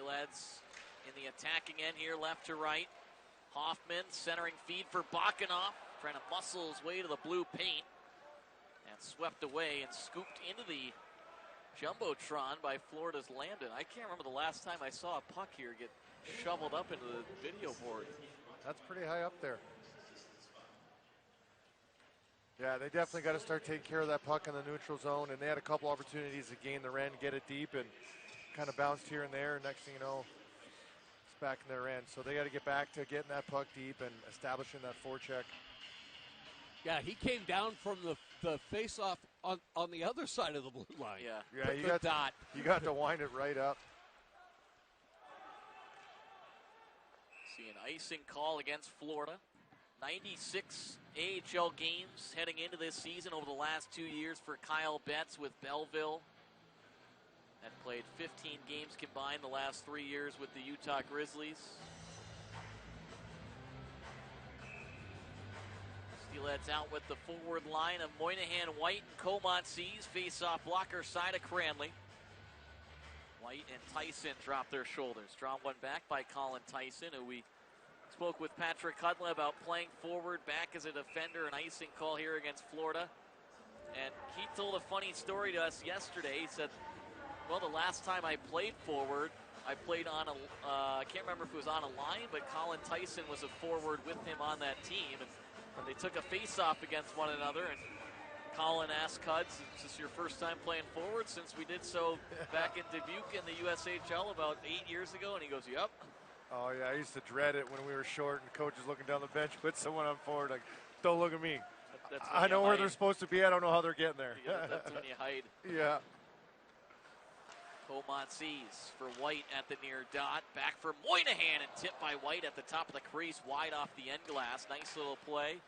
Steelheads in the attacking end here, left to right. Hoffman centering feed for Bakanoff, trying to muscle his way to the blue paint. And swept away and scooped into the Jumbotron by Florida's Landon. I can't remember the last time I saw a puck here get shoveled up into the video board. That's pretty high up there. Yeah, they definitely got to start taking care of that puck in the neutral zone, and they had a couple opportunities to gain their end, get it deep, and kind of bounced here and there. Next thing you know, it's back in their end. So they got to get back to getting that puck deep and establishing that forecheck. Yeah, he came down from the face-off on the other side of the blue line. Yeah, you got to wind it right up. See an icing call against Florida. 96 AHL games heading into this season over the last 2 years for Kyle Betts with Belleville. And played 15 games combined the last 3 years with the Utah Grizzlies. Steelheads out with the forward line of Moynihan, White, and Comont-Seas. Face-off blocker side of Cranley. White and Tyson drop their shoulders. Drawn one back by Colin Tyson, who we spoke with Patrick Hudla about playing forward back as a defender. An icing call here against Florida. And he told a funny story to us yesterday. He said, well, the last time I played forward, I played on I can't remember if it was on a line, but Colin Tyson was a forward with him on that team. And they took a face-off against one another, and Colin asked Cuds, is this your first time playing forward since we did so back in Dubuque in the USHL about 8 years ago? And he goes, yep. Oh, yeah, I used to dread it when we were short and coach is looking down the bench, put someone on forward, like, don't look at me. I know where they're supposed to be. I don't know how they're getting there. Yeah, that's when you hide. Yeah. Comont-Seas for White at the near dot. Back for Moynihan and tipped by White at the top of the crease, wide off the end glass. Nice little play.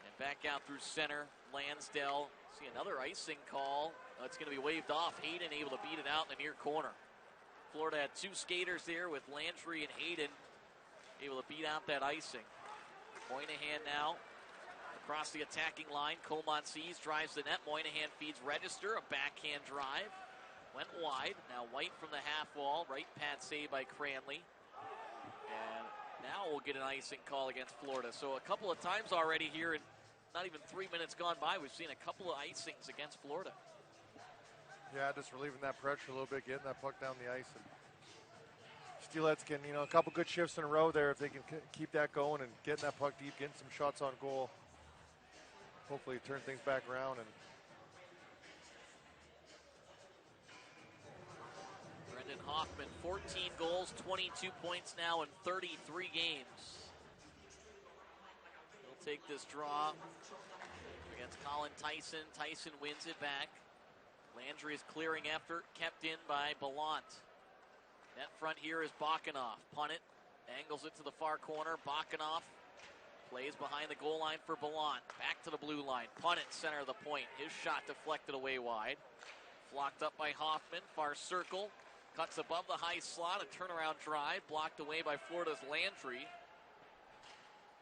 And back out through center, Lansdale. See another icing call. It's going to be waved off. Hayden able to beat it out in the near corner. Florida had two skaters there with Landry and Hayden able to beat out that icing. Moynihan now across the attacking line. Comont-Seas drives the net. Moynihan feeds Register. A backhand drive. Went wide. Now White from the half wall. Right pad save by Cranley. And now we'll get an icing call against Florida. So a couple of times already here, and not even 3 minutes gone by, we've seen a couple of icings against Florida. Yeah, just relieving that pressure a little bit, getting that puck down the ice. And Steelheads can, a couple good shifts in a row there if they can keep that going and getting that puck deep, getting some shots on goal. Hopefully turn things back around. And Brendan Hoffman, 14 goals, 22 points now in 33 games. He'll take this draw against Colin Tyson. Tyson wins it back. Landry is clearing effort, kept in by Ballant. Net front here is Bakanoff. Punt it, angles it to the far corner. Bakanoff plays behind the goal line for Ballant. Back to the blue line. Punt it, center of the point. His shot deflected away wide. Flocked up by Hoffman, far circle. Cuts above the high slot, a turnaround drive. Blocked away by Florida's Landry.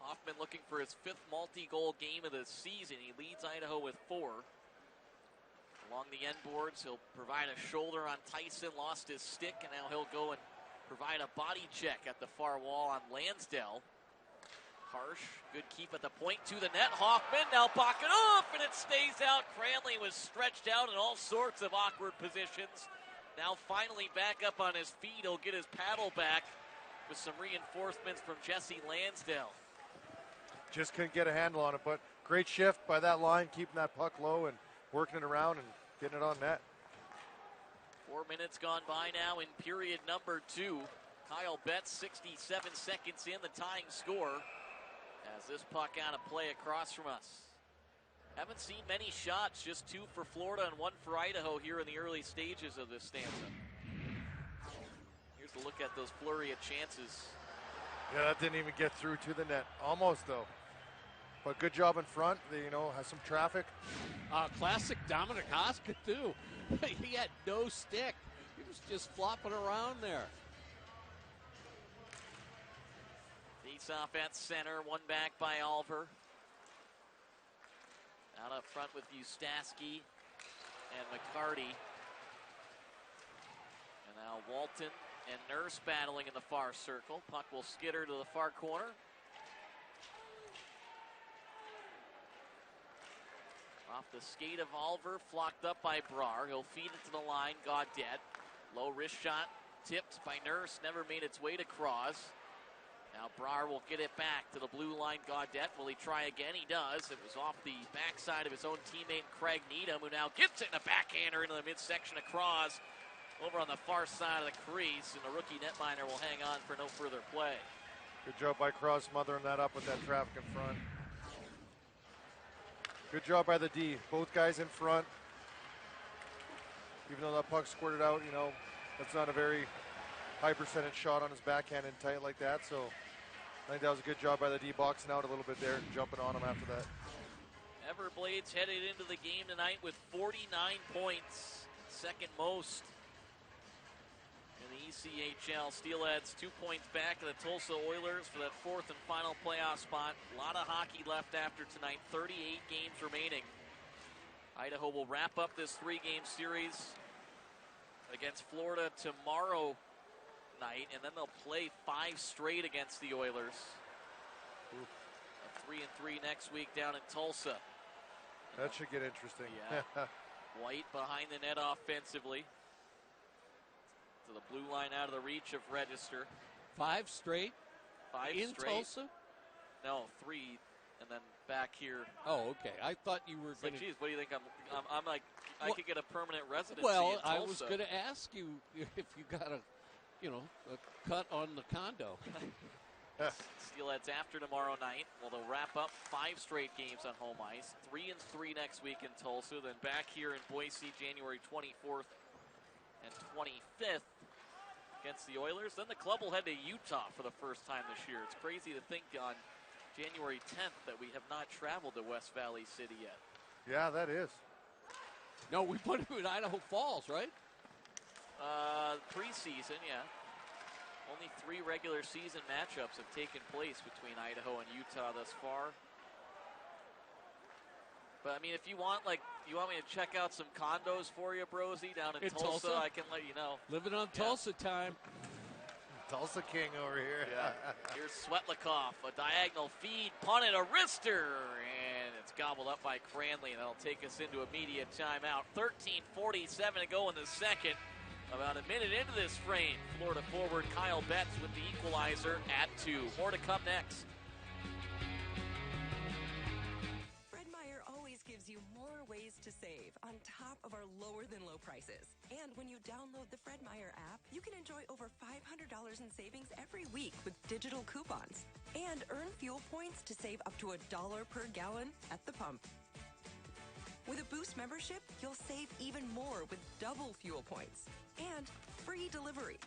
Hoffman looking for his fifth multi-goal game of the season. He leads Idaho with 4. Along the end boards, he'll provide a shoulder on Tyson, lost his stick, and now he'll go and provide a body check at the far wall on Lansdale. Harsh, good keep at the point to the net. Hoffman now pocket off, and it stays out. Cranley was stretched out in all sorts of awkward positions. Now finally back up on his feet. He'll get his paddle back with some reinforcements from Jesse Lansdale. Just couldn't get a handle on it, but great shift by that line, keeping that puck low and working it around and getting it on net. 4 minutes gone by now in period number 2. Kyle Betts, 67 seconds in, the tying score. As this puck out of play across from us. Haven't seen many shots, just 2 for Florida and 1 for Idaho here in the early stages of this stanza. Here's a look at those flurry of chances. Yeah, that didn't even get through to the net. Almost, though. But good job in front. They, has some traffic. Classic Dominic Hoska, too. He had no stick. He was just flopping around there. Face-off at center. One back by Alver. Out up front with Ustaski and McCarty. And now Walton and Nurse battling in the far circle. Puck will skitter to the far corner. Off the skate of Oliver, flocked up by Brar. He'll feed it to the line. Gaudette. Low wrist shot, tipped by Nurse, never made its way to Cross. Now Brar will get it back to the blue line. Gaudette, will he try again? He does. It was off the backside of his own teammate Craig Needham, who now gets it in a backhander into the midsection of Cross. Over on the far side of the crease, and the rookie netminder will hang on for no further play. Good job by Cross smothering that up with that traffic in front. Good job by the D. Both guys in front. Even though that puck squirted out, you know, that's not a very high percentage shot on his backhand and tight like that. So I think that was a good job by the D, boxing out a little bit there and jumping on him after that. Everblades headed into the game tonight with 49 points, second most in the ECHL. Steelheads 2 points back of the Tulsa Oilers for that fourth and final playoff spot. A lot of hockey left after tonight, 38 games remaining. Idaho will wrap up this 3-game series against Florida tomorrow night, and then they'll play 5 straight against the Oilers. 3-3 next week down in Tulsa. That should get interesting. Yeah. White behind the net offensively. To the blue line out of the reach of Register. 5 straight? 5 in straight. Tulsa? No, 3, and then back here. Oh, okay. I thought you were going to. Geez, what do you think? I'm like, I could get a permanent residency. Well, in Tulsa. I was going to ask you if you got a cut on the condo. Steelheads after tomorrow night. Well, they'll wrap up 5 straight games on home ice. 3-3 next week in Tulsa. Then back here in Boise, January 24th and 25th against the Oilers. Then the club will head to Utah for the first time this year. It's crazy to think on January 10th that we have not traveled to West Valley City yet. Yeah, that is. No, we put him in Idaho Falls, right? Preseason, yeah. Only 3 regular season matchups have taken place between Idaho and Utah thus far. But, I mean, if you want me to check out some condos for you, Brosy, down in Tulsa, I can let you know. Living on Tulsa time. Tulsa King over here. Yeah. Here's Svetlikov, a diagonal feed, punted, a wrister, and it's gobbled up by Cranley, and that'll take us into immediate timeout. 13:47 to go in the second. About a minute into this frame, Florida forward Kyle Betts with the equalizer at 2. More to come next. Fred Meyer always gives you more ways to save on top of our lower-than-low prices. And when you download the Fred Meyer app, you can enjoy over $500 in savings every week with digital coupons. And earn fuel points to save up to $1 per gallon at the pump. With a Boost membership, you'll save even more with double fuel points and free delivery.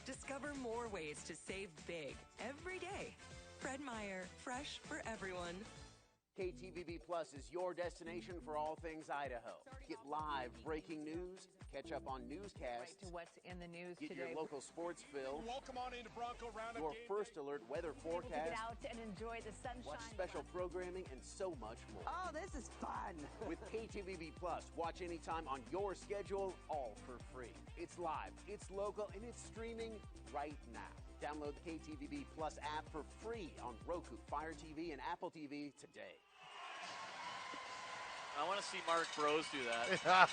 Discover more ways to save big every day. Fred Meyer, fresh for everyone. KTVB Plus is your destination for all things Idaho. Get live breaking news, catch up on newscasts, to what's in the news get today. your local sports fill, welcome on into Bronco Roundup. Your first alert weather forecast, Able to get out and enjoy the sunshine. watch special programming, and so much more. Oh, this is fun. With KTVB Plus, watch anytime on your schedule, all for free. It's live, it's local, and it's streaming right now. Download the KTVB Plus app for free on Roku, Fire TV, and Apple TV today. I want to see Mark Bros do that.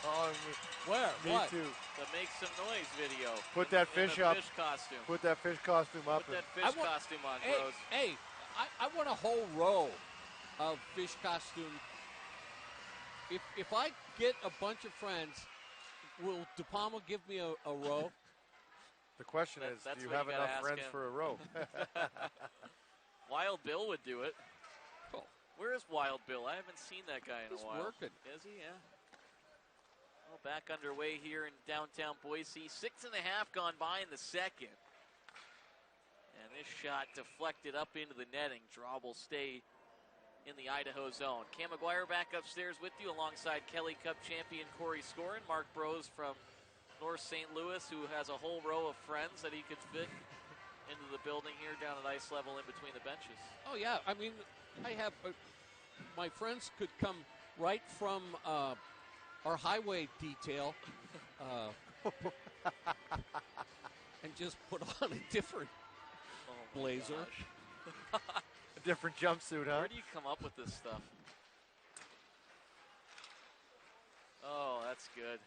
Where? Me What? too. The Make Some Noise video. Put that fish in up. Fish costume. Put that fish costume up. Put that fish costume on, Bros. Hey, I want a whole row of fish costume. If I get a bunch of friends, will De Palma give me a row? The question is, that's do you what have you gotta enough ask friends him. for a row? Wild Bill would do it. Cool. Where is Wild Bill? I haven't seen that guy in He's a while. working. Is he? Yeah. Well, back underway here in downtown Boise. 6.5 gone by in the second. And this shot deflected up into the netting. Draw will stay in the Idaho zone. Cam McGuire back upstairs with you alongside Kelly Cup champion Corey Scorin. Mark Bros from North St. Louis, who has a whole row of friends that he could fit into the building here down at ice level in between the benches. Oh, yeah. I mean, I have my friends could come right from our highway detail. just put on a different blazer. Gosh. A different jumpsuit, huh? Where do you come up with this stuff? Oh, that's good.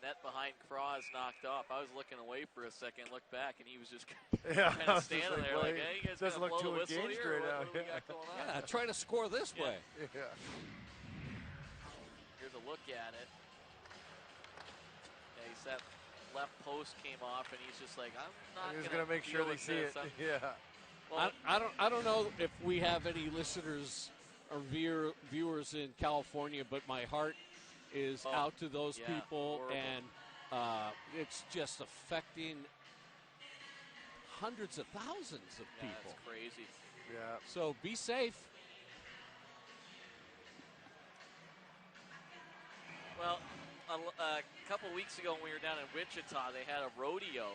Net behind Cross knocked off. I was looking away for a second, looked back, and he was just kind of standing there like, hey, you guys doesn't gonna look blow too the whistle engaged here? right now. What do we got going on? Yeah, try to score this way. Yeah. Here's a look at it. Yeah, he's that left post came off, and he's just like, I'm not He's going to make sure they see it. Yeah. Well, I don't know if we have any listeners or viewers in California, but my heart is out to those people, horrible. and it's just affecting hundreds of thousands of people. That's crazy. Yeah. So be safe. Well, a couple weeks ago when we were down in Wichita, they had a rodeo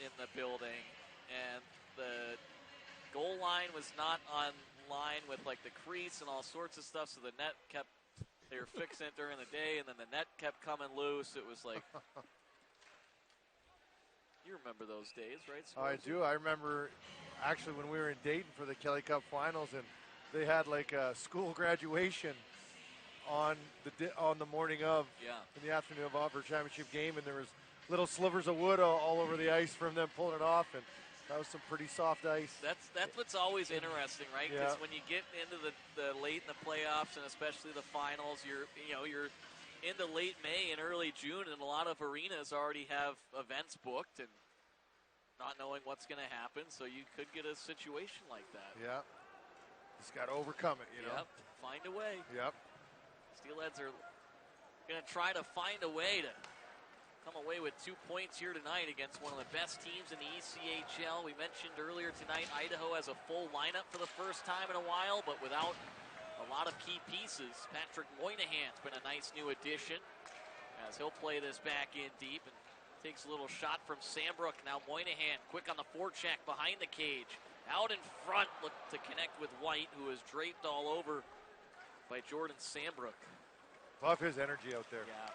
in the building, and the goal line was not on line with like the crease and all sorts of stuff, so the net kept, they were fixing it during the day, and then the net kept coming loose. It was like, you remember those days, right? I do. I remember actually when we were in Dayton for the Kelly Cup Finals, and they had like a school graduation on the morning of, in the afternoon of our championship game, and there was little slivers of wood all over the ice from them pulling it off, and that was some pretty soft ice. That's what's always interesting, right? Because Yeah. when you get into the late in the playoffs and especially the finals, you're into late May and early June, and a lot of arenas already have events booked and not knowing what's going to happen, so you could get a situation like that. Yeah. Just got to overcome it, you know. Yep. Find a way. Yep. Steelheads are going to try to find a way to come away with 2 points here tonight against one of the best teams in the ECHL. We mentioned earlier tonight Idaho has a full lineup for the first time in a while, but without a lot of key pieces. Patrick Moynihan's been a nice new addition as he'll play this back in deep and takes a little shot from Sambrook. Now Moynihan quick on the forecheck behind the cage. Out in front, look to connect with White, who is draped all over by Jordan Sambrook. Love his energy out there. Yeah.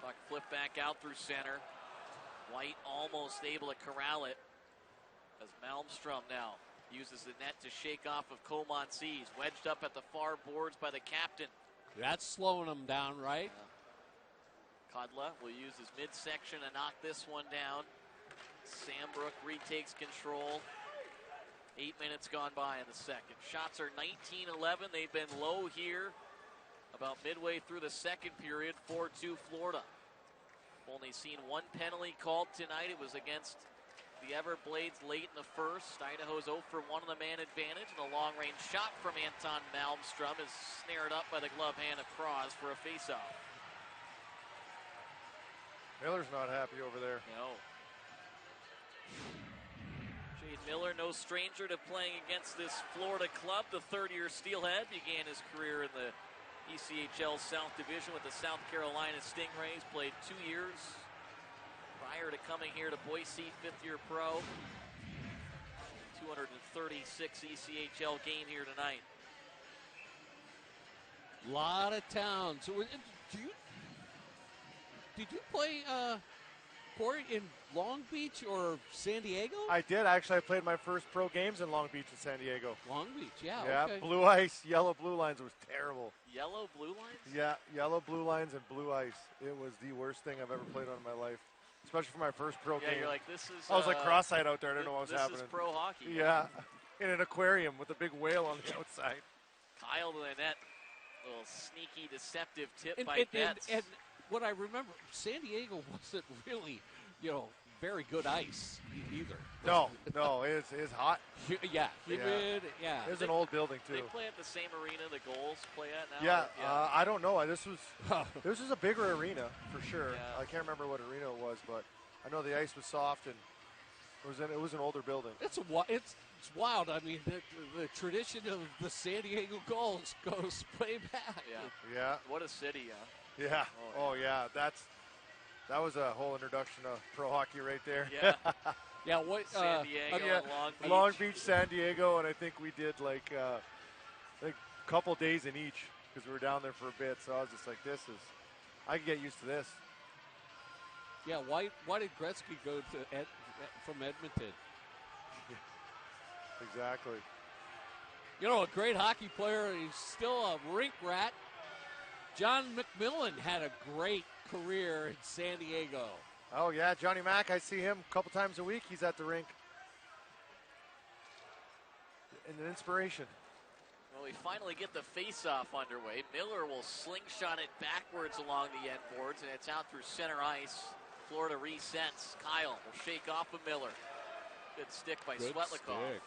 Puck flipped back out through center. White almost able to corral it as Malmstrom now uses the net to shake off of Comances. Wedged up at the far boards by the captain. That's slowing them down, right? Kodla will use his midsection to knock this one down. Sambrook retakes control. 8 minutes gone by in the second. Shots are 19-11. They've been low here about midway through the second period. 4-2 Florida. Only seen one penalty called tonight. It was against the Everblades late in the first. Idaho's 0 for 1 on the man advantage, and a long-range shot from Anton Malmstrom is snared up by the glove hand of Cross for a faceoff. Miller's not happy over there. No. Jade Miller, no stranger to playing against this Florida club. The third-year Steelhead began his career in the ECHL South Division with the South Carolina Stingrays. Played 2 years prior to coming here to Boise, fifth-year pro. 236 ECHL game here tonight. Lot of towns. So, did you play, Corey, in Long Beach or San Diego? I did. Actually, I played my first pro games in Long Beach and San Diego. Long Beach, yeah. Yeah, Okay. blue ice, yellow blue lines was terrible. Yellow blue lines? Yeah, yellow blue lines and blue ice. It was the worst thing I've ever played on in my life, especially for my first pro game. Yeah, you're like, this is... I was like cross-eyed out there. I didn't know what was happening. This is pro hockey. Yeah, in an aquarium with a big whale on the outside. Kyle to the net. Little sneaky, deceptive tip by Betts. And what I remember, San Diego wasn't really, very good ice either. No, it's hot. Yeah, humid. Yeah. It's an old building too. They play at the same arena the goals play at now? Yeah, I don't know. This was a bigger arena for sure. Yeah. I can't remember what arena it was, but I know the ice was soft and it was an older building. It's wild. I mean, the tradition of the San Diego Gulls goes way back. Yeah. What a city, Yeah. Oh yeah. That was a whole introduction to pro hockey right there. Yeah. Yeah. What? San Diego, Long Beach. Long Beach, San Diego, and I think we did like a couple days in each because we were down there for a bit. So I was just like, I can get used to this. Yeah, why did Gretzky go to from Edmonton? Exactly. You know, a great hockey player. He's still a rink rat. John McMillan had a great career in San Diego. Oh, yeah, Johnny Mac, I see him a couple times a week. He's at the rink. And an inspiration. Well, we finally get the face-off underway. Miller will slingshot it backwards along the end boards, and it's out through center ice. Florida resets. Kyle will shake off of Miller. Good stick by Svetlikov.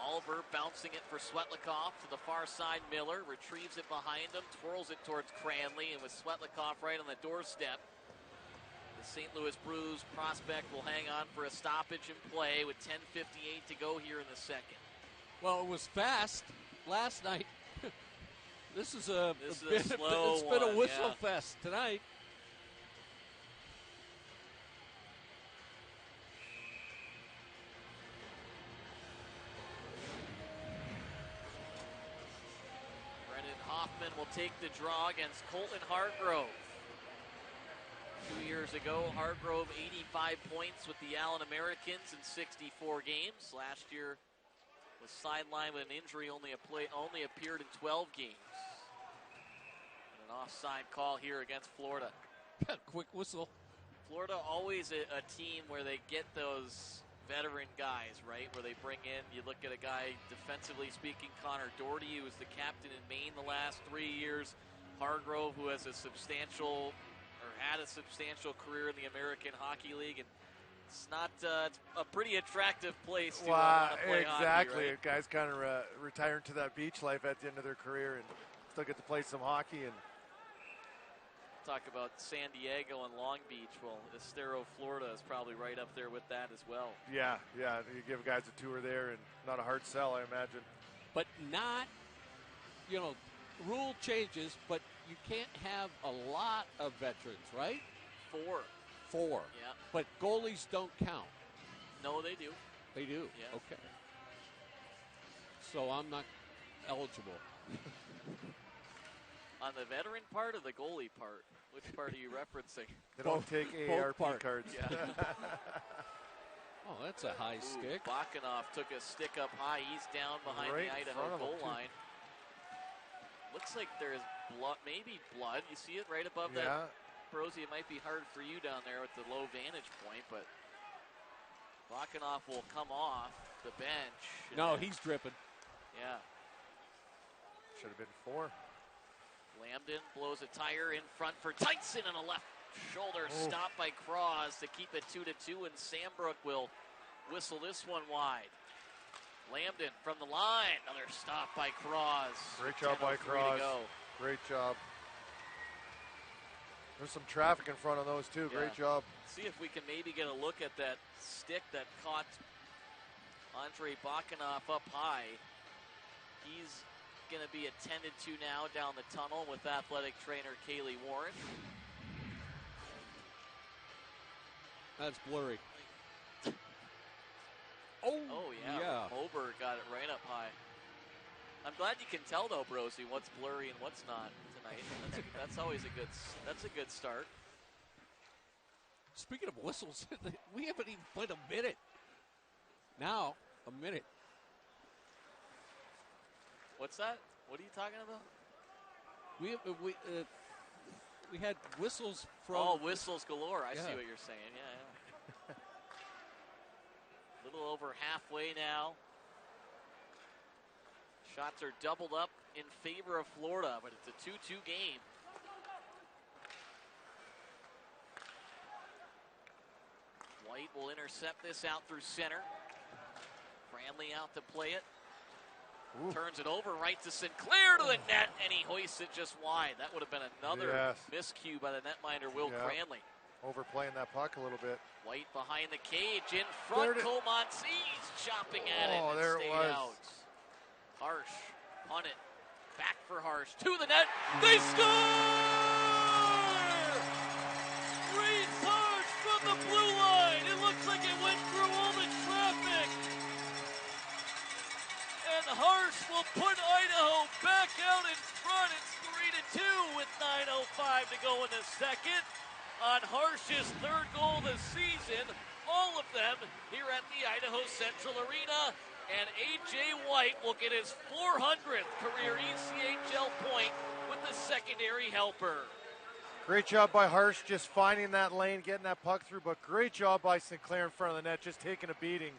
Oliver bouncing it for Svetlikov to the far side. Miller retrieves it behind him, twirls it towards Cranley, and with Svetlikov right on the doorstep, the St. Louis Blues prospect will hang on for a stoppage in play with 10:58 to go here in the second. Well, it was fast last night. This is a slow it's been a one, whistle yeah. fest tonight. Brendan Hoffman will take the draw against Colton Hargrove. 2 years ago, Hargrove 85 points with the Allen Americans in 64 games. Last year was sidelined with an injury, only appeared in 12 games. And an offside call here against Florida. Quick whistle. Florida always a team where they get those veteran guys, right? Where they bring in, you look at a guy, defensively speaking, Connor Doherty, who was the captain in Maine the last 3 years. Hargrove, who has had a substantial career in the American Hockey League, and it's it's a pretty attractive place to play exactly. hockey, right? Guys kind of retiring to that beach life at the end of their career and still get to play some hockey. And talk about San Diego and Long Beach. Well, Estero, Florida is probably right up there with that as well. Yeah. You give guys a tour there, and not a hard sell, I imagine. But not, rule changes, but you can't have a lot of veterans, right? 4. Yeah. But goalies don't count. No, they do. They do? Yeah. Okay. So I'm not eligible. On the veteran part or the goalie part? Which part are you referencing? They don't take AARP cards. Yeah. Oh, that's a high stick. Bakanov took a stick up high. He's down behind Right the in Idaho front of him, goal too. line. Looks like there's blood, maybe blood. You see it right above that? Yeah. Rosie, it might be hard for you down there with the low vantage point, but Bakanov will come off the bench. No, he's dripping. Yeah. Should have been 4. Lambden blows a tire in front for Tyson and a left shoulder stop by Cross to keep it 2-2, and Sambrook will whistle this one wide. Lambden from the line, another stop by Cross. Great job by Cross. Great job. There's some traffic in front of those too. Yeah. Great job. See if we can maybe get a look at that stick that caught Andre Bakanov up high. He's going to be attended to now down the tunnel with athletic trainer Kaylee Warren. That's blurry. Oh, yeah. Moberg got it right up high. I'm glad you can tell, though, Brosie, what's blurry and what's not tonight. That's always that's a good start. Speaking of whistles, we haven't even played a minute. Now, a minute. What's that? What are you talking about? We had whistles from... Oh, whistles galore. I Yeah. see what you're saying. Yeah. A little over halfway now. Shots are doubled up in favor of Florida, but it's a 2-2 game. White will intercept this out through center. Cranley out to play it. Ooh. Turns it over right to Sinclair to the net, and he hoists it just wide. That would have been another miscue by the netminder, Will Cranley. Overplaying that puck a little bit. White behind the cage, in front, Comanzi's chopping at it and there it stayed was. out. Harsh, on it, back for Harsh, to the net, they score! Reed Harsh from the blue line, it looks like it went through all the traffic. And Harsh will put Idaho back out in front. It's 3-2 with 9:05 to go in the second. On Harsh's third goal this season. All of them here at the Idaho Central Arena. And A.J. White will get his 400th career ECHL point with the secondary helper. Great job by Harsh just finding that lane, getting that puck through, but great job by Sinclair in front of the net, just taking a beating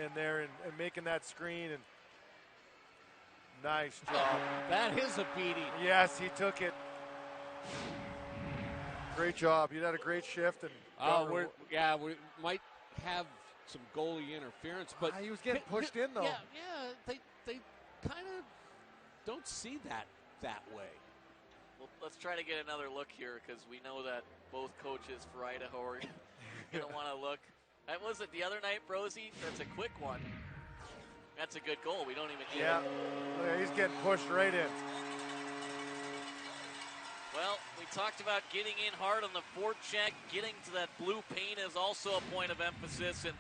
in there and making that screen. And nice job. That is a beating. Yes, he took it. Great job. You had a great shift. And we might have some goalie interference, but he was getting pushed in though. Yeah, they kind of don't see that way. Well, let's try to get another look here because we know that both coaches for Idaho are going to want to look. That was it the other night, Brosy. That's a quick one. That's a good goal. We don't even need it. Yeah, he's getting pushed right in. Well, we talked about getting in hard on the forecheck. Getting to that blue paint is also a point of emphasis. And,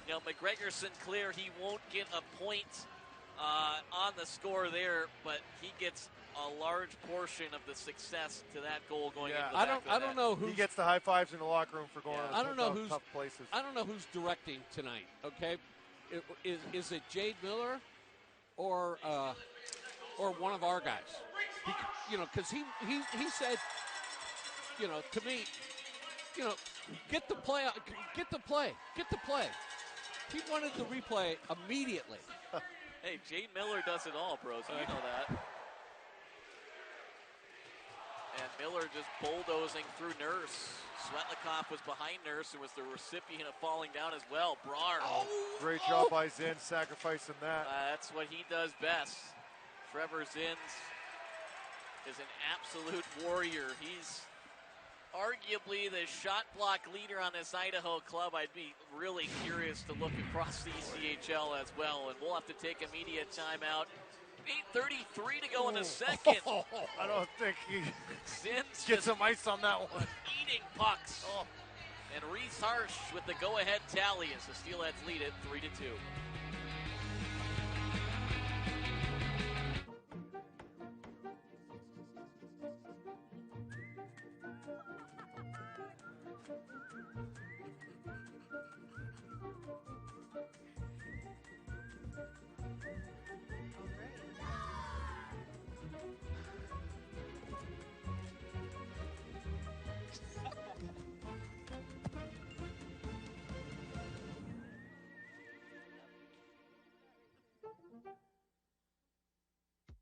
you know, McGregor Sinclair, he won't get a point on the score there, but he gets a large portion of the success to that goal going into the back of the I don't know who he gets the high fives in the locker room for going to tough places. I don't know who's directing tonight. Okay, is it Jade Miller or one of our guys? Because he said, to me, get the play. He wanted the replay immediately. Hey, Jade Miller does it all, bros. You know that. And Miller just bulldozing through Nurse. Svetlikov was behind Nurse and was the recipient of falling down as well. Brar. Great job by Zinn sacrificing that. That's what he does best. Trevor Zins is an absolute warrior. He's arguably the shot block leader on this Idaho club. I'd be really curious to look across the ECHL as well. And we'll have to take a media timeout. 8:33 to go in the second. I don't think he Zins gets some ice on that one. Eating pucks. And Reese Harsh with the go-ahead tally as the Steelheads lead it 3-2.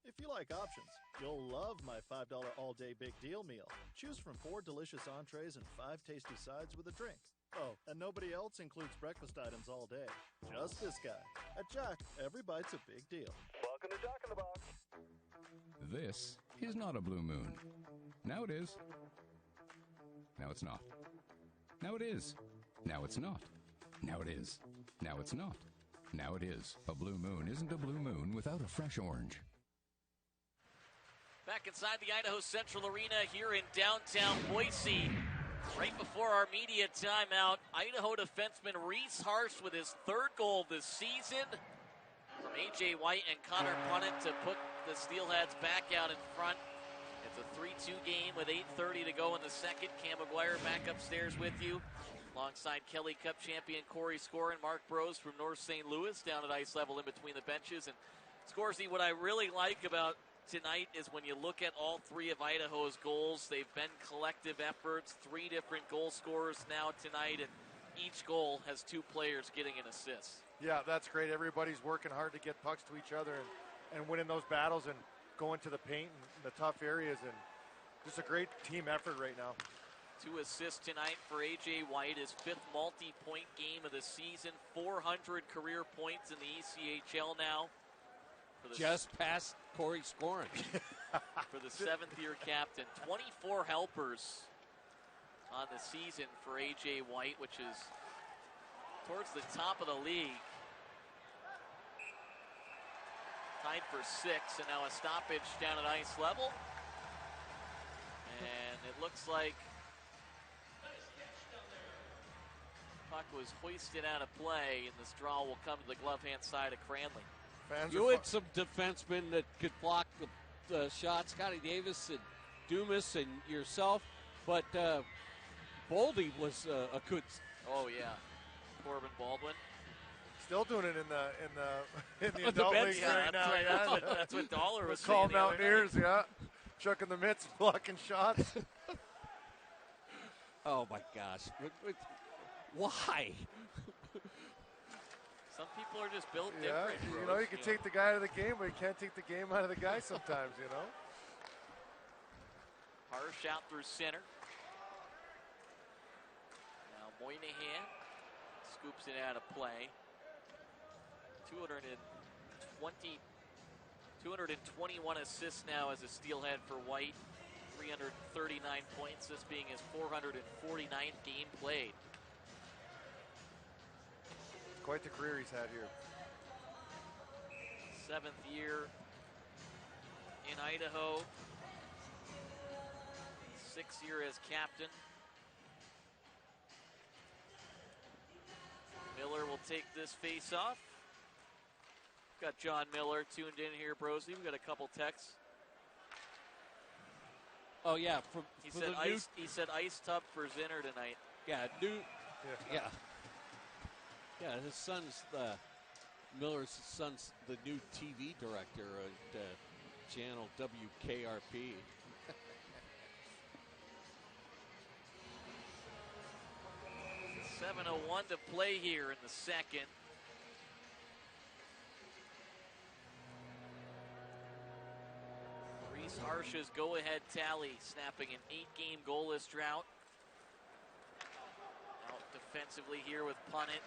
If you like options, you'll love my $5 all-day big deal meal. Choose from 4 delicious entrees and 5 tasty sides with a drink. Oh, and nobody else includes breakfast items all day. Just this guy. At Jack, every bite's a big deal. Welcome to Jack in the Box. This is not a blue moon. Now it is. Now it's not. Now it is. Now it's not. Now it is. Now it's not. Now it is. A blue moon isn't a blue moon without a fresh orange. Back inside the Idaho Central Arena here in downtown Boise. Right before our media timeout, Idaho defenseman Reese Harsh with his third goal this season from A.J. White and Connor Punnett to put the Steelheads back out in front. It's a 3-2 game with 8:30 to go in the second. Cam McGuire back upstairs with you, alongside Kelly Cup champion Corey Score and Mark Bros from North St. Louis down at ice level in between the benches. And Scoresy, what I really like about tonight is when you look at all three of Idaho's goals, they've been collective efforts. 3 different goal scorers now tonight, and each goal has 2 players getting an assist. Yeah, that's great. Everybody's working hard to get pucks to each other and winning those battles and going to the paint and the tough areas, and just a great team effort right now. 2 assists tonight for A.J. White, his 5th multi-point game of the season. 400 career points in the ECHL now. Just past Corey Scoring. For the 7th-year captain. 24 helpers on the season for A.J. White, which is towards the top of the league. Tied for 6, and now a stoppage down at ice level. And it looks like puck was hoisted out of play, and this draw will come to the glove-hand side of Cranley. You had some defensemen that could block the shot, Scotty Davis and Dumas and yourself, but Boldy was a good. Oh yeah, Corbin Baldwin. Still doing it in the The adult bench leagues Yeah, right now. Yeah. that's what Dollar was Call saying the other Mountaineers, night. yeah. Chucking the mitts, blocking shots. Oh my gosh! Why? Some people are just built Yeah, different. you Rose, know, you can take the guy out of the game, but you can't take the game out of the guy sometimes, you know. Harsh out through center. Now Moynihan scoops it out of play. 221 assists now as a Steelhead for White. 339 points, this being his 449th game played. Quite the career he's had here. 7th year in Idaho. 6th year as captain. Miller will take this face off. Got John Miller tuned in here, Brosy. We got a couple texts. Oh yeah, He for said the new, ice. He said ice tub for Zinner tonight. yeah, new, Yeah. yeah. His son's Miller's son's the new TV director at channel WKRP. 7:01 to play here in the second. Reese Harsh's go-ahead tally, snapping an 8-game goalless drought. Out defensively here with Punnett.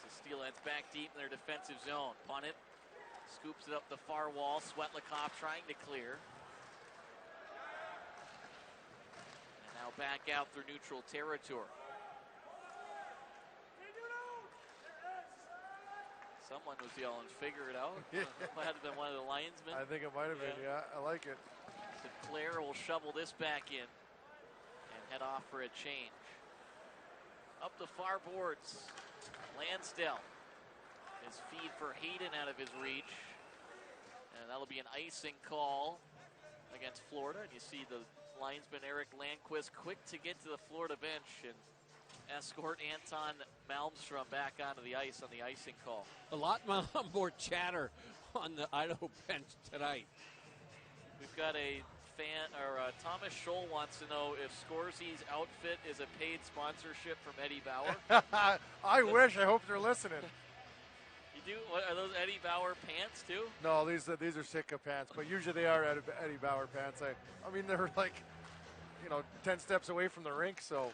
The Steelheads back deep in their defensive zone. Punnett scoops it up the far wall. Svetlikov trying to clear. And now back out through neutral territory. Someone was yelling, "Figure it out." Might have been one of the linesmen. I think it might have been, yeah. I like it. So Claire will shovel this back in and head off for a change. Up the far boards, Lansdale. His feed for Hayden out of his reach. And that'll be an icing call against Florida. And you see the linesman Eric Landquist quick to get to the Florida bench and escort Anton Malmstrom back onto the ice on the icing call. A lot more chatter on the Idaho bench tonight. We've got a fan, or Thomas Scholl wants to know if Scorse's outfit is a paid sponsorship from Eddie Bauer. I wish. I hope they're listening. You do? What, are those Eddie Bauer pants too? No, these are Sitka pants, but usually they are Eddie Bauer pants. I mean, they're like, 10 steps away from the rink, so.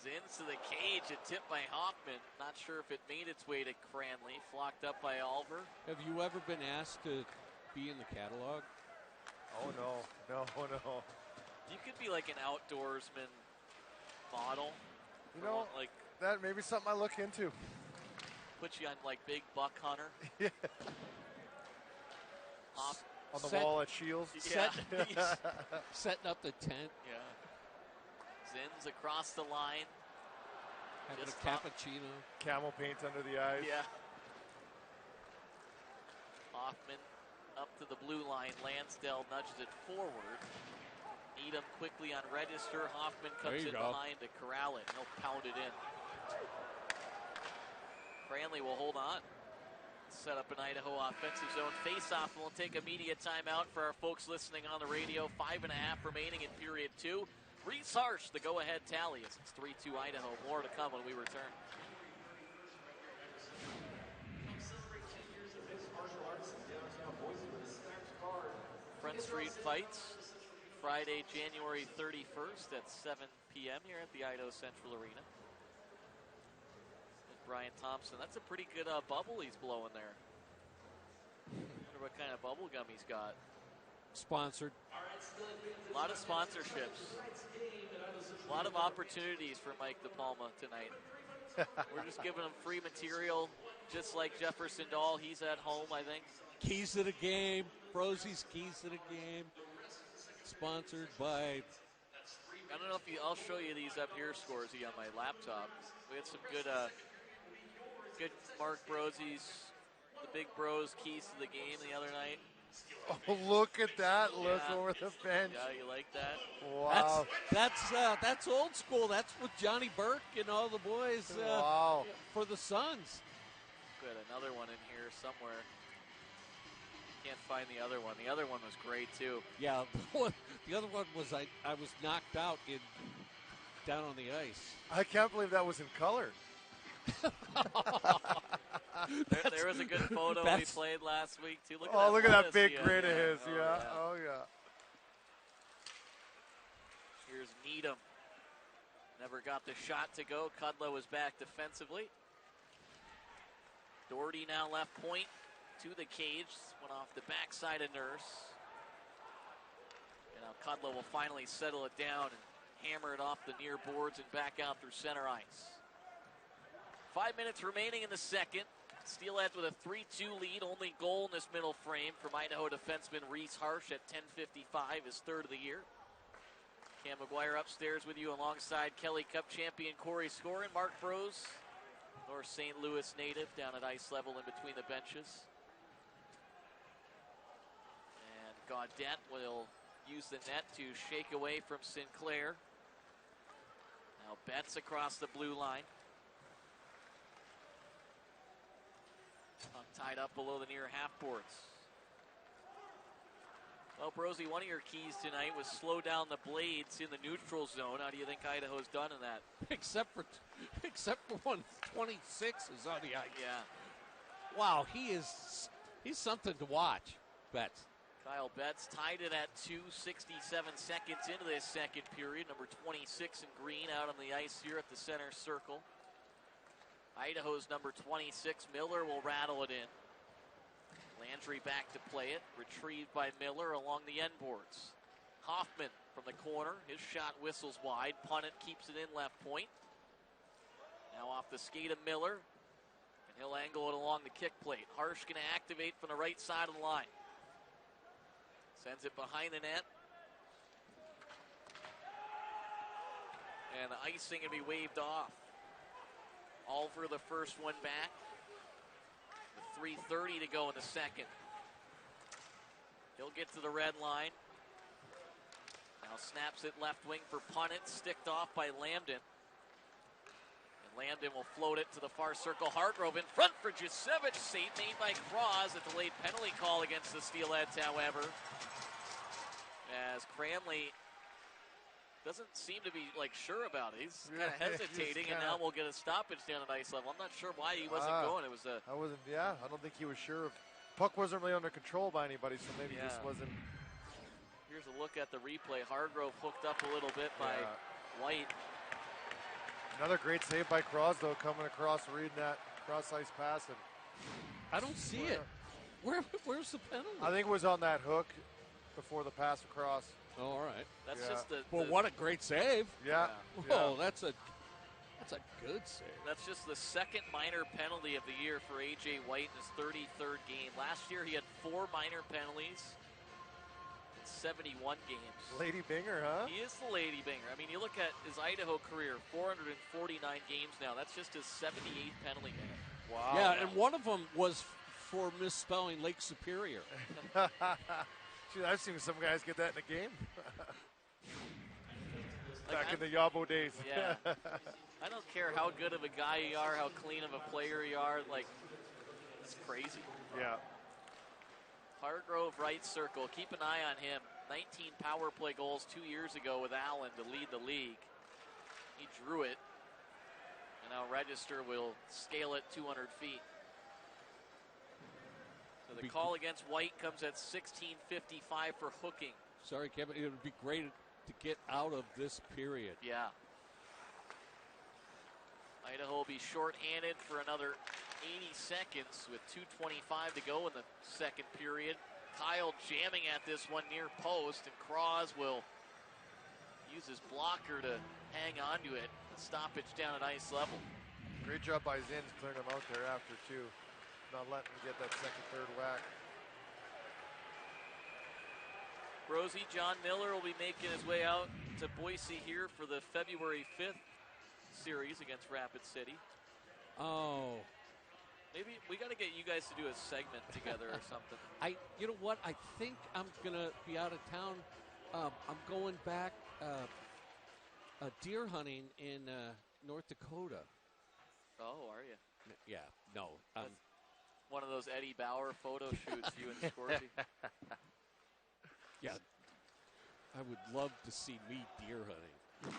Zins to the cage and tipped by Hoffman. Not sure if it made its way to Cranley. Flocked up by Oliver. Have you ever been asked to be in the catalog? Oh, no. You could be like an outdoorsman model. Like that may be something I look into. put you on like Big Buck Hunter. Yeah. On the wall at Shields. Yeah. Setting up the tent. Yeah. Zins across the line. Having Just a cappuccino. Camel paint under the eyes. Yeah. Hoffman up to the blue line. Lansdale nudges it forward. Needham quickly on register. Hoffman comes in behind to corral it. He'll pound it in. Cranley will hold on. Set up an Idaho offensive zone face-off, and we'll take a media timeout for our folks listening on the radio. 5.5 remaining in period 2. Reese Harsh, the go-ahead tally. It's 3-2 Idaho. More to come when we return. Front Street Fights, Friday, January 31st at 7 p.m. here at the Idaho Central Arena. And Brian Thompson, that's a pretty good bubble he's blowing there. Wonder what kind of bubble gum he's got. Sponsored. A lot of sponsorships. A lot of opportunities for Mike DePalma tonight. We're just giving him free material, just like Jefferson Dahl. He's at home, I think. Keys to the game. Brosy's Keys to the Game. Sponsored by. I don't know if I'll show you these up here, Scorsy, on my laptop. We had some good Mark Brosy's, the Big Bros Keys to the Game the other night. Oh, look at that look over the bench. Yeah, you like that? Wow. That's old school. That's with Johnny Burke and all the boys Wow. for the Suns. Good, another one in here somewhere. Can't find the other one. The other one was great, too. Yeah, the other one was I was knocked out down on the ice. I can't believe that was in color. There was a good photo we played last week, too. Look at that big grin of his. Yeah. Oh, yeah. Here's Needham. Never got the shot to go. Kudlow was back defensively. Doherty now left point to the cage. Went off the backside of Nurse. And now Kudlow will finally settle it down and hammer it off the near boards and back out through center ice. 5 minutes remaining in the second. Steelheads with a 3-2 lead. Only goal in this middle frame from Idaho defenseman Reese Harsh at 10:55, his third of the year. Cam McGuire upstairs with you alongside Kelly Cup champion Corey Scorin, Mark Brose, North St. Louis native, down at ice level in between the benches. And Gaudette will use the net to shake away from Sinclair. Now Betts across the blue line. Tied up below the near half boards. Well, Brosey, one of your keys tonight was slow down the Blades in the neutral zone. How do you think Idaho's done in that? Except for when 26 is on the ice. Yeah. Wow, he's something to watch, Betts. Kyle Betts tied it at 2:67 seconds into this second period. Number 26 in green out on the ice here at the center circle. Idaho's number 26, Miller, will rattle it in. Landry back to play it. Retrieved by Miller along the end boards. Hoffman from the corner. His shot whistles wide. Punnett keeps it in left point. Now off the skate of Miller. And he'll angle it along the kick plate. Harsh going to activate from the right side of the line. Sends it behind the net. And the icing going to be waved off. All for the first one back. With 3:30 to go in the second. He'll get to the red line. Now snaps it left wing for Punnett. Sticked off by Lambden. And Lambden will float it to the far circle. Hargrove in front for Jusevich. Save made by Cross. A delayed penalty call against the Steelheads, however. As Cranley doesn't seem to be sure about it. He's kind of hesitating, and now we'll get a stoppage down at ice level. I'm not sure why he wasn't going. It was a. I don't think he was sure. Puck wasn't really under control by anybody, so maybe he just wasn't. Here's a look at the replay. Hargrove hooked up a little bit by White. Another great save by Cross, though, coming across, reading that cross ice pass, and I don't see it. Where's the penalty? I think it was on that hook before the pass across. Oh, all right. That's just the. Well, what a great save! Yeah. Oh, that's a good save. That's just the second minor penalty of the year for A.J. White in his 33rd game. Last year he had 4 minor penalties in 71 games. Lady Binger, huh? He is the Lady Binger. I mean, you look at his Idaho career, 449 games now. That's just his 78th penalty minute. Wow. Yeah, and one of them was for misspelling Lake Superior. I've seen some guys get that in a game. Back in the Yabo days. Yeah. I don't care how good of a guy you are, how clean of a player you are. It's crazy. Yeah. Hargrove, right circle. Keep an eye on him. 19 power play goals 2 years ago with Allen to lead the league. He drew it. And now Register will scale it 200 feet. So the call against White comes at 16:55 for hooking. Sorry, Kevin. It would be great to get out of this period. Yeah. Idaho will be shorthanded for another 80 seconds with 2:25 to go in the second period. Kyle jamming at this one near post, and Cross will use his blocker to hang on to it. A stoppage down at ice level. Great job by Zins clearing him out there after, too. Not letting him get that second, third whack. Rosie, John Miller will be making his way out to Boise here for the February 5th series against Rapid City. Oh. Maybe we got to get you guys to do a segment together or something. You know what? I think I'm gonna be out of town. I'm going back deer hunting in North Dakota. Oh, are you? Yeah, no. One of those Eddie Bauer photo shoots, you and Scorsese. Yeah, I would love to see me deer hunting.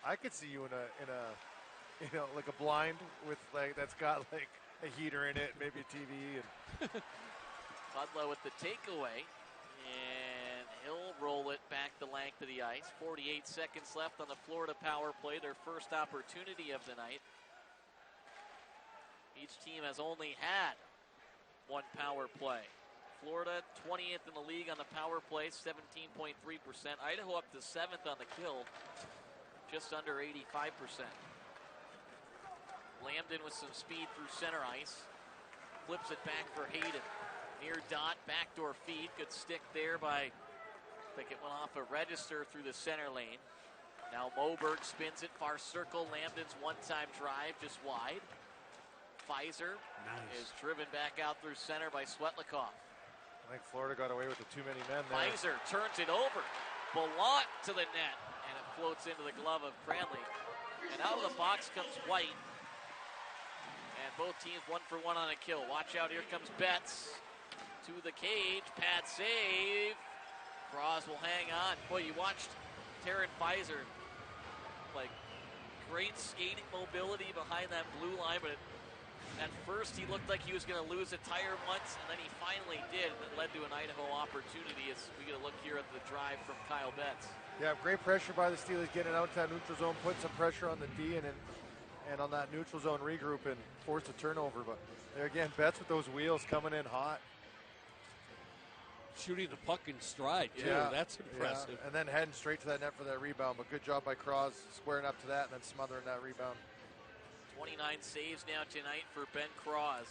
I could see you in a like a blind with that's got like a heater in it, maybe a TV. And Budla with the takeaway, and he'll roll it back the length of the ice. 48 seconds left on the Florida power play, their first opportunity of the night. Each team has only had one power play. Florida, 20th in the league on the power play, 17.3%. Idaho up to 7th on the kill, just under 85%. Lambden with some speed through center ice. Flips it back for Hayden. Near dot, backdoor feed. Good stick there by, I think it went off a register through the center lane. Now Moberg spins it, far circle. Lambden's one-time drive just wide. Pfizer is driven back out through center by Svetlikov. I think Florida got away with the too many men there. Pfizer turns it over. Ballant to the net, and it floats into the glove of Cranley. And out of the box comes White. And both teams 1 for 1 on a kill. Watch out, here comes Betts. To the cage, pad save. Cross will hang on. Boy, you watched Taryn Pfizer, like, great skating mobility behind that blue line, but at first he looked like he was going to lose a tire once, and then he finally did, and it led to an Idaho opportunity as we get a look here at the drive from Kyle Betts. Yeah, great pressure by the Steelers, getting it out to that neutral zone, put some pressure on the D, and on that neutral zone regroup and force a turnover. But there again, Betts with those wheels coming in hot. Shooting the puck in stride, too. Yeah, that's impressive. Yeah. And then heading straight to that net for that rebound. But good job by Cross squaring up to that and then smothering that rebound. 29 saves now tonight for Ben Cross.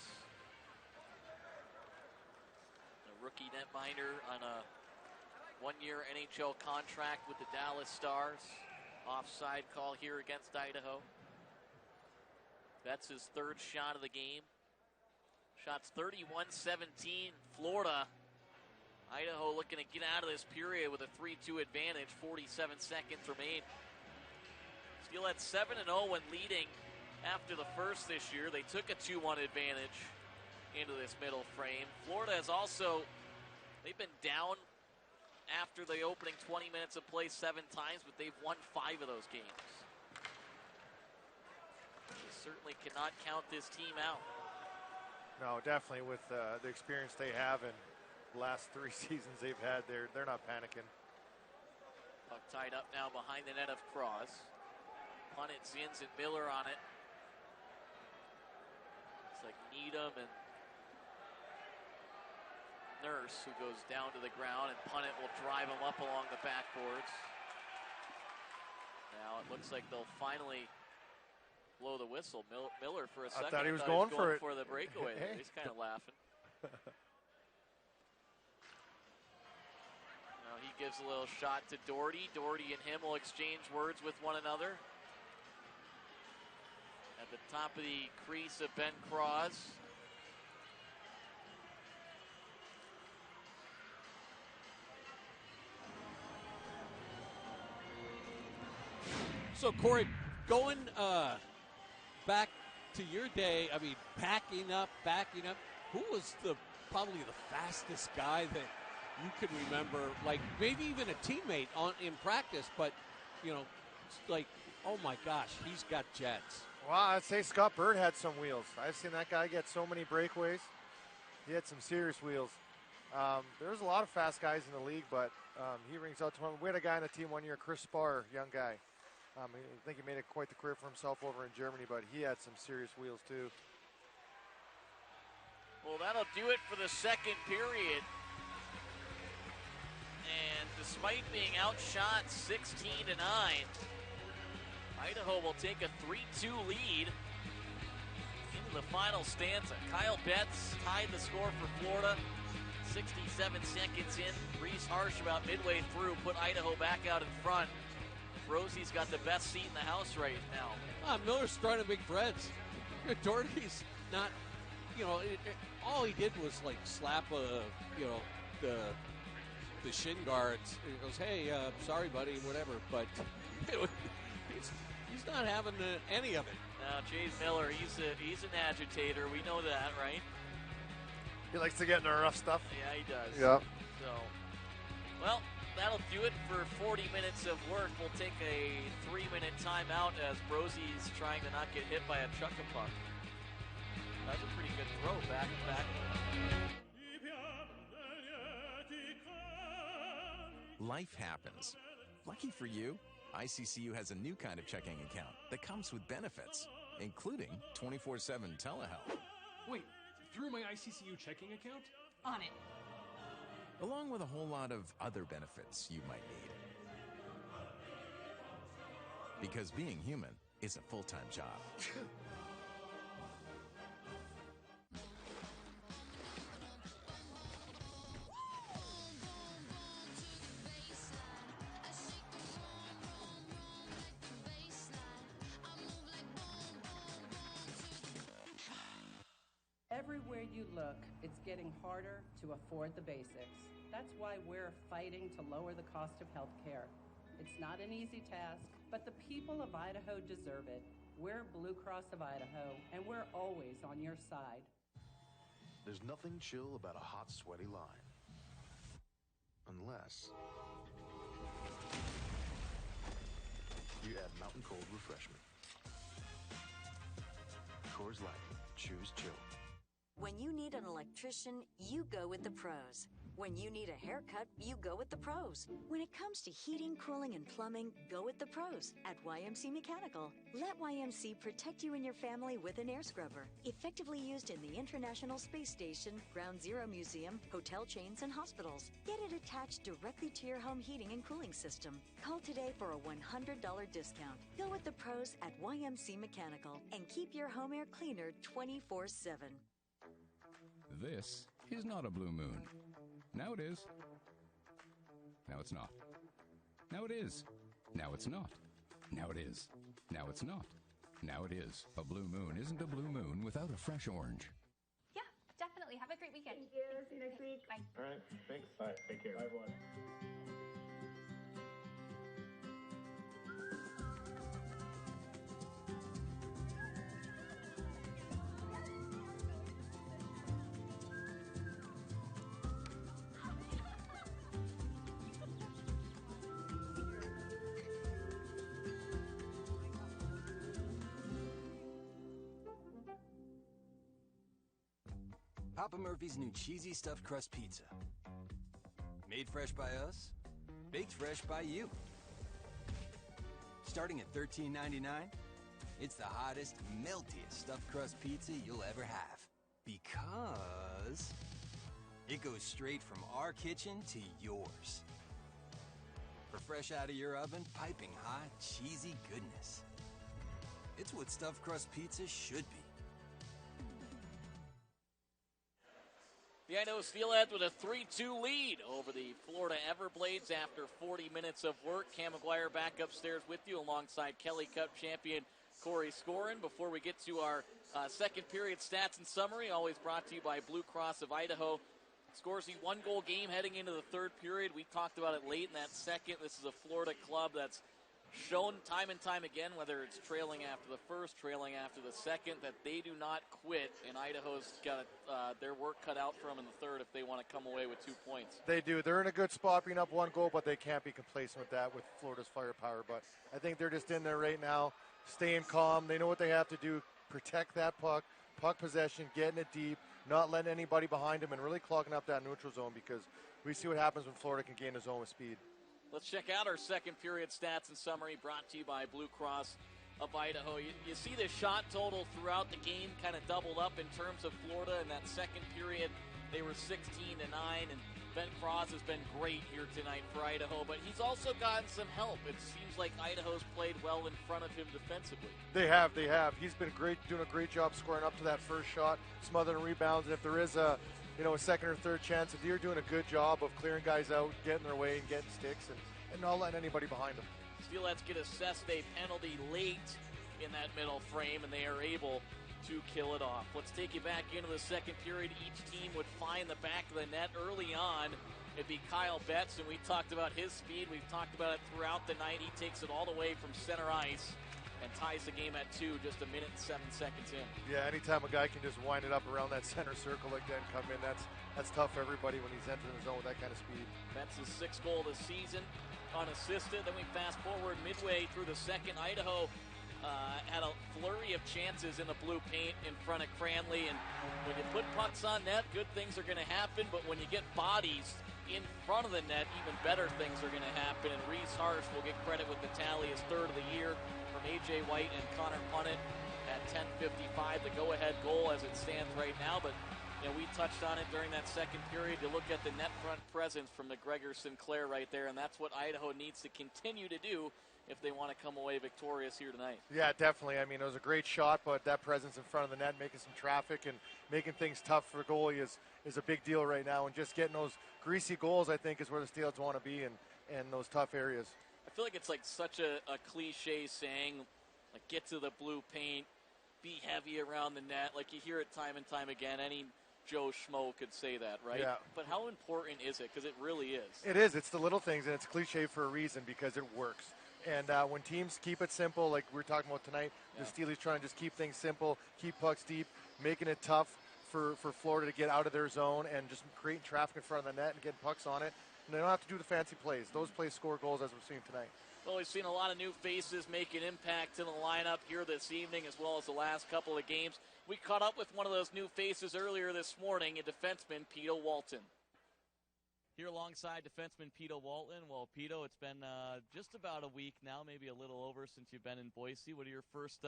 A rookie netminder on a one-year NHL contract with the Dallas Stars. Offside call here against Idaho. That's his third shot of the game. Shots 31-17, Florida. Idaho looking to get out of this period with a 3-2 advantage. 47 seconds remain. Steelheads 7-0 when leading after the first this year. They took a 2-1 advantage into this middle frame. Florida has also, they've been down after the opening 20 minutes of play 7 times, but they've won 5 of those games. They certainly cannot count this team out. No, definitely with the experience they have and last 3 seasons they've had, they're not panicking. Puck tied up now behind the net of Cross. Punt it, Zins and Miller on it. It's like Needham and Nurse who goes down to the ground, and Punt it will drive him up along the backboards. Now it looks like they'll finally blow the whistle. Miller for a second. I thought he was going for it. For the breakaway. Hey. He's kind of laughing. He gives a little shot to Doherty. Doherty and him will exchange words with one another. At the top of the crease of Ben Cross. So, Corey, going back to your day, I mean, backing up, who was probably the fastest guy that you can remember, like maybe even a teammate in practice, but, you know, like, oh my gosh, he's got jets. Well, I'd say Scott Bird had some wheels. I've seen that guy get so many breakaways. He had some serious wheels. There's a lot of fast guys in the league, but he rings out to one. We had a guy on the team one year, Chris Spar, young guy. I think he made quite the career for himself over in Germany, but he had some serious wheels too. Well, that'll do it for the second period. And despite being outshot 16-9, Idaho will take a 3-2 lead into the final stanza. Kyle Betts tied the score for Florida. 67 seconds in. Reese Harsh about midway through put Idaho back out in front. Rosie's got the best seat in the house right now. Miller's throwing big friends. Doherty's not all he did was like slap the shin guards. He goes, "Hey, sorry, buddy," whatever. But he's not having any of it. Now, Jade Miller, he's an agitator. We know that, right? He likes to get into rough stuff. Yeah, he does. Yeah. So, well, that'll do it for 40 minutes of work. We'll take a 3-minute timeout as Brosie's trying to not get hit by a chuck-a-puck. That's a pretty good throw back. Life happens. Lucky for you, ICCU has a new kind of checking account that comes with benefits, including 24/7 telehealth. Wait, through my ICCU checking account? On it. Along with a whole lot of other benefits you might need. Because being human is a full-time job. Everywhere you look, it's getting harder to afford the basics. That's why we're fighting to lower the cost of health care. It's not an easy task, but the people of Idaho deserve it. We're Blue Cross of Idaho, and we're always on your side. There's nothing chill about a hot, sweaty line. Unless you add Mountain Cold Refreshment. Coors Light. Choose chill. When you need an electrician, you go with the pros. When you need a haircut, you go with the pros. When it comes to heating, cooling, and plumbing, go with the pros at YMC Mechanical. Let YMC protect you and your family with an air scrubber. Effectively used in the International Space Station, Ground Zero Museum, hotel chains, and hospitals. Get it attached directly to your home heating and cooling system. Call today for a $100 discount. Go with the pros at YMC Mechanical and keep your home air cleaner 24/7. This is not a blue moon. Now it is. Now it's not. Now it is. Now it's not. Now it is. Now it's not. Now it is. A blue moon isn't a blue moon without a fresh orange. Yeah, definitely. Have a great weekend. Thank you. See you next week. Bye. All right. Thanks. All right. Take care. Bye, everyone. Papa Murphy's new cheesy stuffed crust pizza. Made fresh by us, baked fresh by you. Starting at $13.99, it's the hottest, meltiest stuffed crust pizza you'll ever have. Because it goes straight from our kitchen to yours. For fresh out of your oven, piping hot, cheesy goodness. It's what stuffed crust pizza should be. The Idaho Steelheads with a 3-2 lead over the Florida Everblades after 40 minutes of work. Cam McGuire back upstairs with you alongside Kelly Cup champion Corey Scorin. Before we get to our second period stats and summary, always brought to you by Blue Cross of Idaho. Scores the 1-goal game heading into the third period. We talked about it late in that second. This is a Florida club that's shown time and time again, whether it's trailing after the first, trailing after the second, that they do not quit, and Idaho's got their work cut out for them in the third if they want to come away with 2 points. They do. They're in a good spot being up 1 goal, but they can't be complacent with that with Florida's firepower. But I think they're just in there right now, staying calm. They know what they have to do, protect that puck possession, getting it deep, not letting anybody behind them, and really clogging up that neutral zone, because we see what happens when Florida can gain a zone with speed. Let's check out our second period stats and summary brought to you by Blue Cross of Idaho. You see the shot total throughout the game kind of doubled up in terms of Florida. In that second period, they were 16-9, and Ben Cross has been great here tonight for Idaho, but he's also gotten some help. It seems like Idaho's played well in front of him defensively. They have. He's been great, doing a great job scoring up to that first shot, smothering rebounds, and if there is a second or third chance, if you're doing a good job of clearing guys out, getting their way and getting sticks, and not letting anybody behind them. Steelheads get assessed a penalty late in that middle frame, and they are able to kill it off. Let's take you back into the second period. Each team would find the back of the net early on. It'd be Kyle Betts, and we talked about his speed. We've talked about it throughout the night. He takes it all the way from center ice and ties the game at 2, just a minute and 7 seconds in. Yeah, anytime a guy can just wind it up around that center circle like that and come in, that's tough for everybody when he's entering the zone with that kind of speed. Betts' 6th goal of the season, unassisted. Then we fast forward midway through the second. Idaho had a flurry of chances in the blue paint in front of Cranley, and when you put pucks on net, good things are going to happen, but when you get bodies in front of the net, even better things are going to happen, and Reese Harsh will get credit with the tally, his 3rd of the year from A.J. White and Connor Punnett at 10:55, the go-ahead goal as it stands right now, but we touched on it during that second period. You look at the net front presence from McGregor Sinclair right there, and that's what Idaho needs to continue to do if they want to come away victorious here tonight. Yeah, definitely. I mean, it was a great shot, but that presence in front of the net, making some traffic and making things tough for a goalie is a big deal right now. And just getting those greasy goals, I think, is where the Steelheads want to be in those tough areas. I feel like it's like such a cliche saying, like, get to the blue paint, be heavy around the net. Like, you hear it time and time again. Any Joe Schmo could say that, right? Yeah. But how important is it? Because it really is. It is. It's the little things, and it's cliche for a reason because it works. And when teams keep it simple, like we were talking about tonight, the Steelers trying to just keep things simple, keep pucks deep, making it tough for Florida to get out of their zone and just creating traffic in front of the net and getting pucks on it. And they don't have to do the fancy plays. Those plays score goals, as we're seeing tonight. Well, we've seen a lot of new faces make an impact in the lineup here this evening as well as the last couple of games. We caught up with one of those new faces earlier this morning, a defenseman, Pito Walton. Here alongside defenseman Pito Walton. Well, Pito, it's been just about a week now, maybe a little over since you've been in Boise. What are your first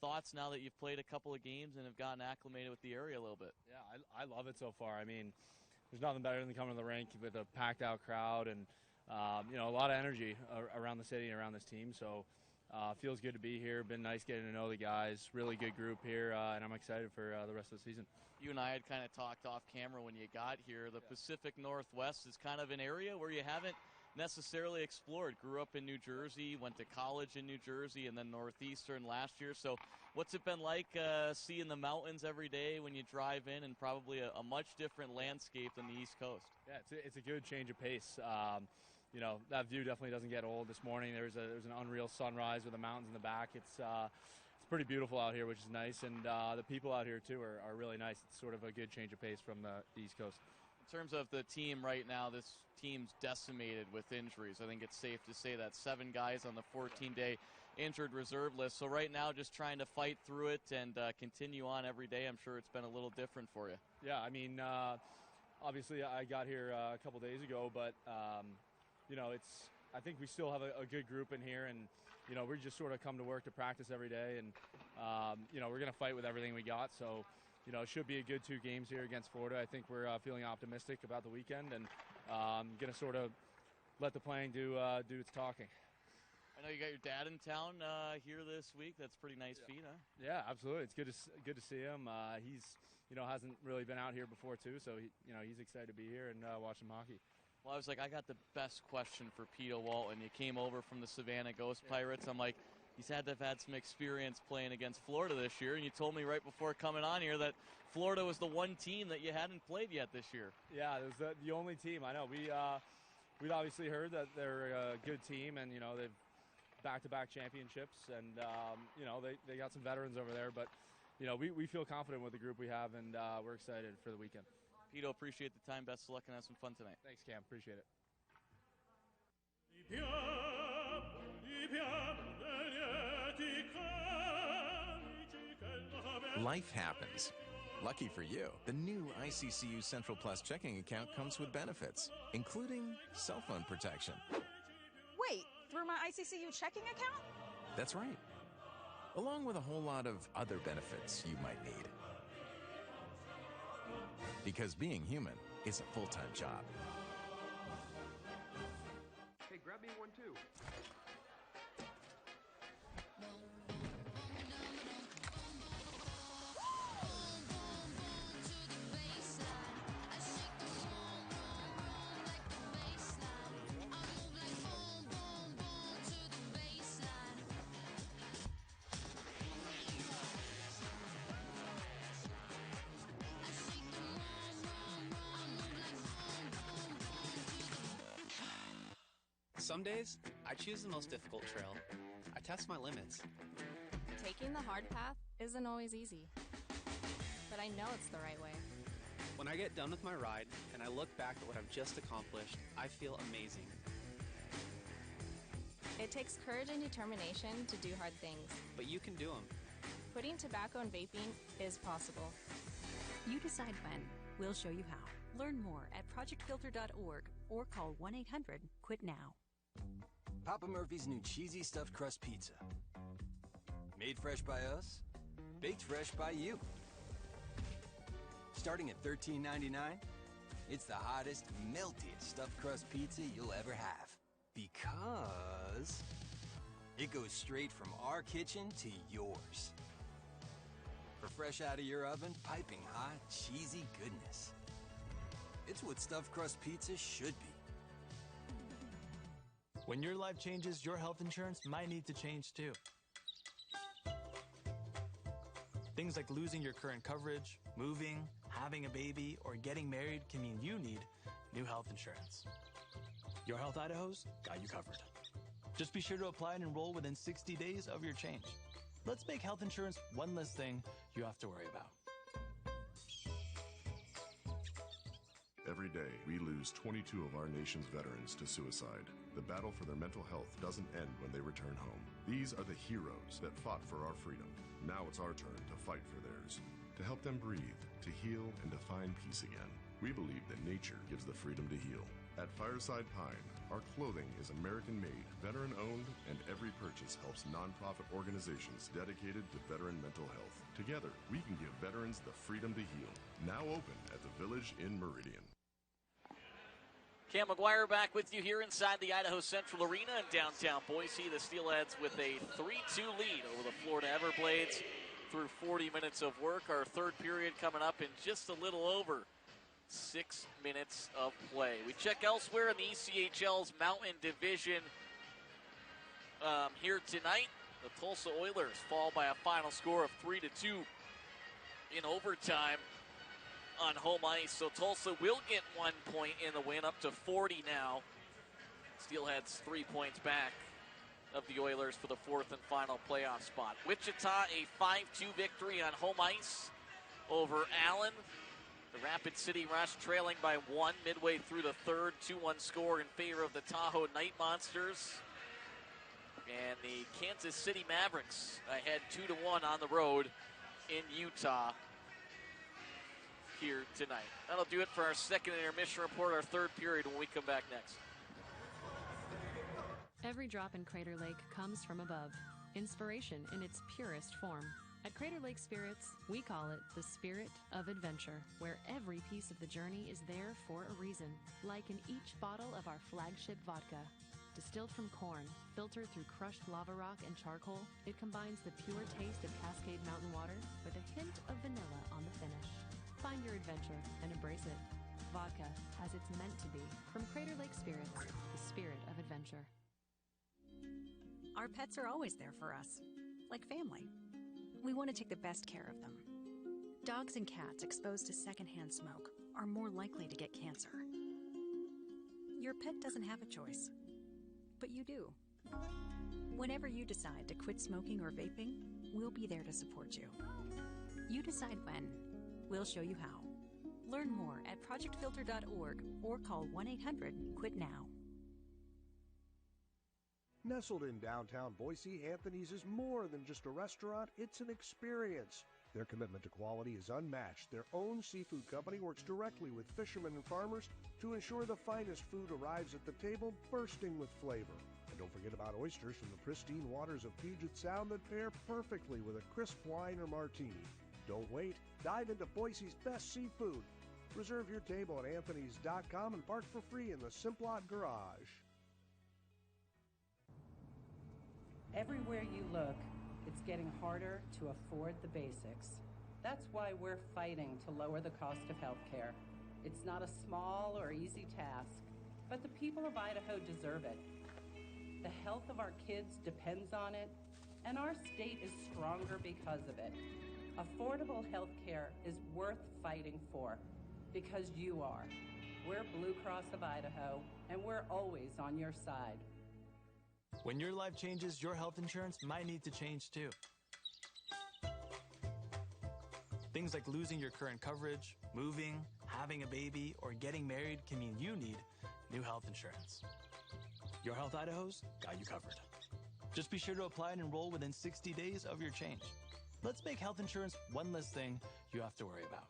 thoughts now that you've played a couple of games and have gotten acclimated with the area a little bit? Yeah, I love it so far. I mean, there's nothing better than coming to the rink with a packed-out crowd and, a lot of energy around the city and around this team. So feels good to be here. Been nice getting to know the guys. Really good group here, and I'm excited for the rest of the season. You and I had kind of talked off camera when you got here. The Pacific Northwest is kind of an area where you haven't necessarily explored. Grew up in New Jersey, went to college in New Jersey, and then Northeastern last year. So what's it been like seeing the mountains every day when you drive in, and probably a much different landscape than the East Coast? Yeah, it's a good change of pace. That view definitely doesn't get old. This morning there was an unreal sunrise with the mountains in the back. It's pretty beautiful out here, which is nice, and the people out here too are really nice. It's sort of a good change of pace from the East Coast. In terms of the team right now, this team's decimated with injuries. I think it's safe to say that 7 guys on the 14-day injured reserve list. So right now, just trying to fight through it and continue on every day. I'm sure it's been a little different for you. Yeah, I mean, obviously I got here a couple days ago, but I think we still have a good group in here, and we just sort of come to work to practice every day, and we're going to fight with everything we got. So it should be a good 2 games here against Florida. I think we're feeling optimistic about the weekend, and going to sort of let the playing do its talking. I know you got your dad in town here this week. That's pretty nice feat, huh? Yeah, absolutely. It's good to see him. He's hasn't really been out here before too, so he's excited to be here and watch some hockey. Well, I was like, I got the best question for Pito Walton. You came over from the Savannah Ghost Pirates. I'm like, he's had to have had some experience playing against Florida this year, and you told me right before coming on here that Florida was the one team that you hadn't played yet this year. Yeah, it was the only team. I know. We'd obviously heard that they're a good team, and they've back-to-back championships, and they got some veterans over there, but we feel confident with the group we have, and we're excited for the weekend. Pito, appreciate the time. Best of luck and have some fun tonight. Thanks, Cam. Appreciate it. Life happens. Lucky for you, the new ICCU Central Plus checking account comes with benefits, including cell phone protection. Wait, through my ICCU checking account? That's right. Along with a whole lot of other benefits you might need. Because being human is a full-time job. Hey, grab me one too. Some days, I choose the most difficult trail. I test my limits. Taking the hard path isn't always easy, but I know it's the right way. When I get done with my ride and I look back at what I've just accomplished, I feel amazing. It takes courage and determination to do hard things. But you can do them. Quitting tobacco and vaping is possible. You decide when. We'll show you how. Learn more at projectfilter.org or call 1-800-QUIT-NOW. Papa Murphy's new cheesy stuffed crust pizza. Made fresh by us, baked fresh by you. Starting at $13.99, it's the hottest, meltiest stuffed crust pizza you'll ever have. Because it goes straight from our kitchen to yours. For fresh out of your oven, piping hot, cheesy goodness. It's what stuffed crust pizza should be. When your life changes, your health insurance might need to change too. Things like losing your current coverage, moving, having a baby, or getting married can mean you need new health insurance. Your Health Idaho's got you covered. Just be sure to apply and enroll within 60 days of your change. Let's make health insurance one less thing you have to worry about. Every day, we lose 22 of our nation's veterans to suicide. The battle for their mental health doesn't end when they return home. These are the heroes that fought for our freedom. Now it's our turn to fight for theirs, to help them breathe, to heal, and to find peace again. We believe that nature gives the freedom to heal. At Fireside Pine, our clothing is American-made, veteran-owned, and every purchase helps nonprofit organizations dedicated to veteran mental health. Together, we can give veterans the freedom to heal. Now open at the Village in Meridian. Cam McGuire back with you here inside the Idaho Central Arena in downtown Boise. The Steelheads with a 3-2 lead over the Florida Everblades through 40 minutes of work. Our third period coming up in just a little over 6 minutes of play. We check elsewhere in the ECHL's Mountain Division here tonight. The Tulsa Oilers fall by a final score of 3-2 in overtime on home ice. So Tulsa will get 1 point in the win, up to 40 now. Steelheads 3 points back of the Oilers for the fourth and final playoff spot. Wichita, a 5-2 victory on home ice over Allen. The Rapid City Rush trailing by 1 midway through the third. 2-1 score in favor of the Tahoe Night Monsters. And the Kansas City Mavericks ahead 2-1 on the road in Utah here tonight. That'll do it for our second intermission report, our third period, when we come back next. Every drop in Crater Lake comes from above. Inspiration in its purest form. At Crater Lake Spirits, we call it the spirit of adventure, where every piece of the journey is there for a reason, like in each bottle of our flagship vodka. Distilled from corn, filtered through crushed lava rock and charcoal, it combines the pure taste of Cascade Mountain water with a hint of vanilla on the finish. Find your adventure and embrace it. Vodka, as it's meant to be. From Crater Lake Spirits, the spirit of adventure. Our pets are always there for us, like family. We want to take the best care of them. Dogs and cats exposed to secondhand smoke are more likely to get cancer. Your pet doesn't have a choice, but you do. Whenever you decide to quit smoking or vaping, we'll be there to support you. You decide when. We'll show you how. Learn more at projectfilter.org or call 1-800-QUIT-NOW. Nestled in downtown Boise, Anthony's is more than just a restaurant, it's an experience. Their commitment to quality is unmatched. Their own seafood company works directly with fishermen and farmers to ensure the finest food arrives at the table bursting with flavor. And don't forget about oysters from the pristine waters of Puget Sound that pair perfectly with a crisp wine or martini. Don't wait. Dive into Boise's best seafood. Reserve your table at anthonys.com and park for free in the Simplot Garage. Everywhere you look, it's getting harder to afford the basics. That's why we're fighting to lower the cost of health care. It's not a small or easy task, but the people of Idaho deserve it. The health of our kids depends on it, and our state is stronger because of it. Affordable health care is worth fighting for, because you are. We're Blue Cross of Idaho, and we're always on your side. When your life changes, your health insurance might need to change too. Things like losing your current coverage, moving, having a baby, or getting married can mean you need new health insurance. Your Health Idaho's got you covered. Just be sure to apply and enroll within 60 days of your change. Let's make health insurance one less thing you have to worry about.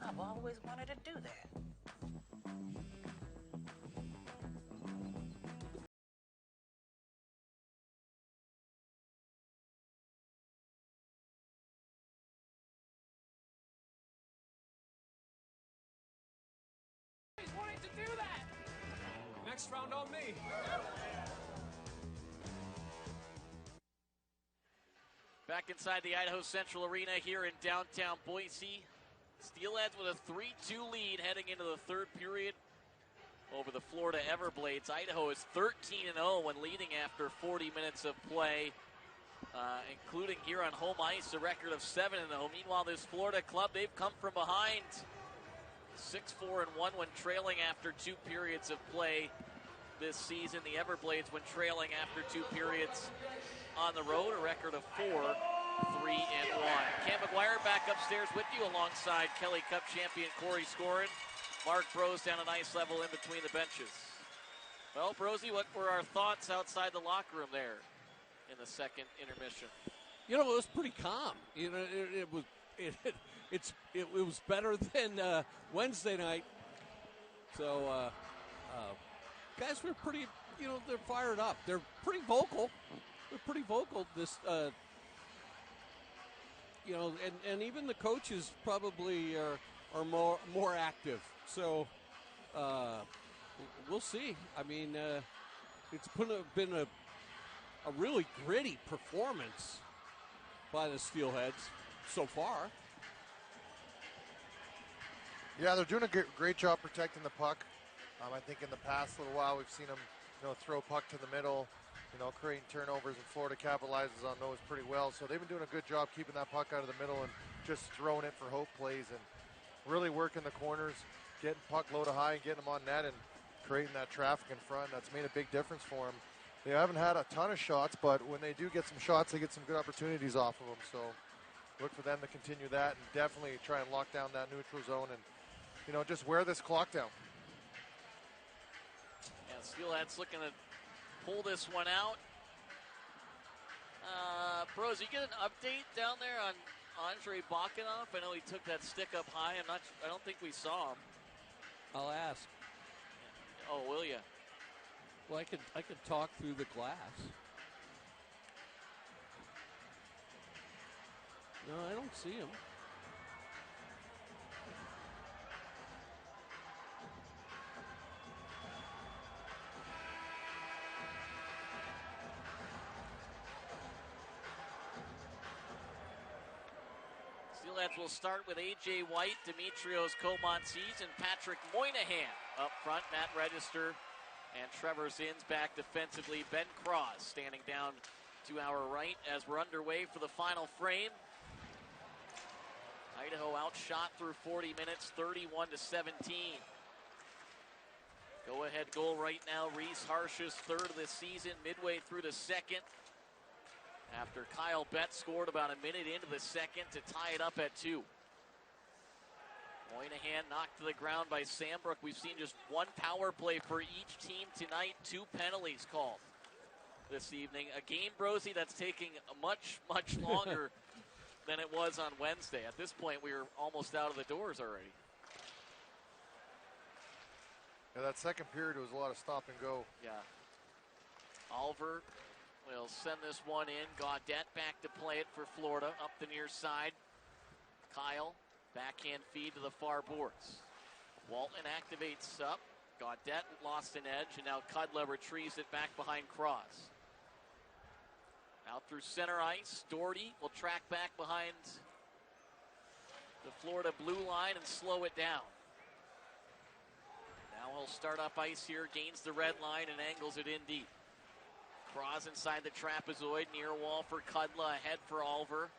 I've always wanted to do that. He's wanting to do that. Next round on me. Back inside the Idaho Central Arena here in downtown Boise. Steelheads with a 3-2 lead heading into the third period over the Florida Everblades. Idaho is 13-0 when leading after 40 minutes of play, including here on home ice, a record of 7-0. Meanwhile, this Florida club, they've come from behind 6-4-1 when trailing after 2 periods of play this season. The Everblades, when trailing after 2 periods on the road, a record of 4-3-1. Cam McGuire back upstairs with you alongside Kelly Cup champion Corey Scorin. Mark Brose down at ice level in between the benches. Well, Brosey, what were our thoughts outside the locker room there in the second intermission? You know, it was pretty calm. You know, it was better than Wednesday night. So guys were pretty, you know, they're fired up. They're pretty vocal. This, you know, and even the coaches probably are more active. So we'll see. I mean, it's been a really gritty performance by the Steelheads so far. Yeah, they're doing a great job protecting the puck. I think in the past little while we've seen them, you know, throw puck to the middle, you know, creating turnovers, and Florida capitalizes on those pretty well. So they've been doing a good job keeping that puck out of the middle and just throwing it for hope plays and really working the corners, getting puck low to high and getting them on net and creating that traffic in front. That's made a big difference for them. They haven't had a ton of shots, but when they do get some shots, they get some good opportunities off of them. So look for them to continue that and definitely try and lock down that neutral zone and, you know, just wear this clock down. Yeah, Steelheads looking to pull this one out. Bros, you get an update down there on Andre Bakanov? I know he took that stick up high. I don't think we saw him. I'll ask. Oh, will you? Well, I could talk through the glass. No, I don't see him. Steelheads will start with A.J. White, Dimitrios Komontzis, and Patrick Moynihan up front. Matt Register and Trevor Zins back defensively. Ben Cross standing down to our right as we're underway for the final frame. Idaho outshot through 40 minutes, 31-17. Go-ahead goal right now, Reese Harsh's third of the season, midway through the second. After Kyle Betts scored about a minute into the second to tie it up at 2. Moynihan knocked to the ground by Sambrook. We've seen just one power play for each team tonight. 2 penalties called this evening. A game, Brosey, that's taking much, much longer than it was on Wednesday. At this point, we were almost out of the doors already. Yeah, that second period was a lot of stop and go. Yeah. Oliver will send this one in. Gaudette back to play it for Florida up the near side. Kyle, backhand feed to the far boards. Walton activates up. Gaudette lost an edge, and now Kudla retrieves it back behind Cross. Out through center ice. Doherty will track back behind the Florida blue line and slow it down. Now he'll start up ice here, gains the red line, and angles it in deep. Cross inside the trapezoid, near wall for Kudla, ahead for Oliver.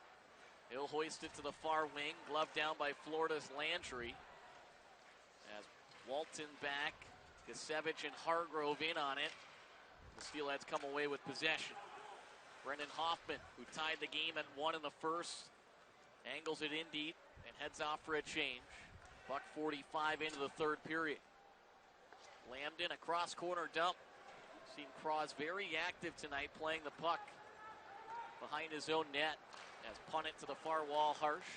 He'll hoist it to the far wing. Glove down by Florida's Landry. As Walton back, Kasevich and Hargrove in on it. The Steelheads come away with possession. Brendan Hoffman, who tied the game at 1 in the first, angles it in deep and heads off for a change. $1:45 into the third period. Lambden, a cross-corner dump. Seen Cross very active tonight playing the puck behind his own net. As punt it to the far wall, Harsh.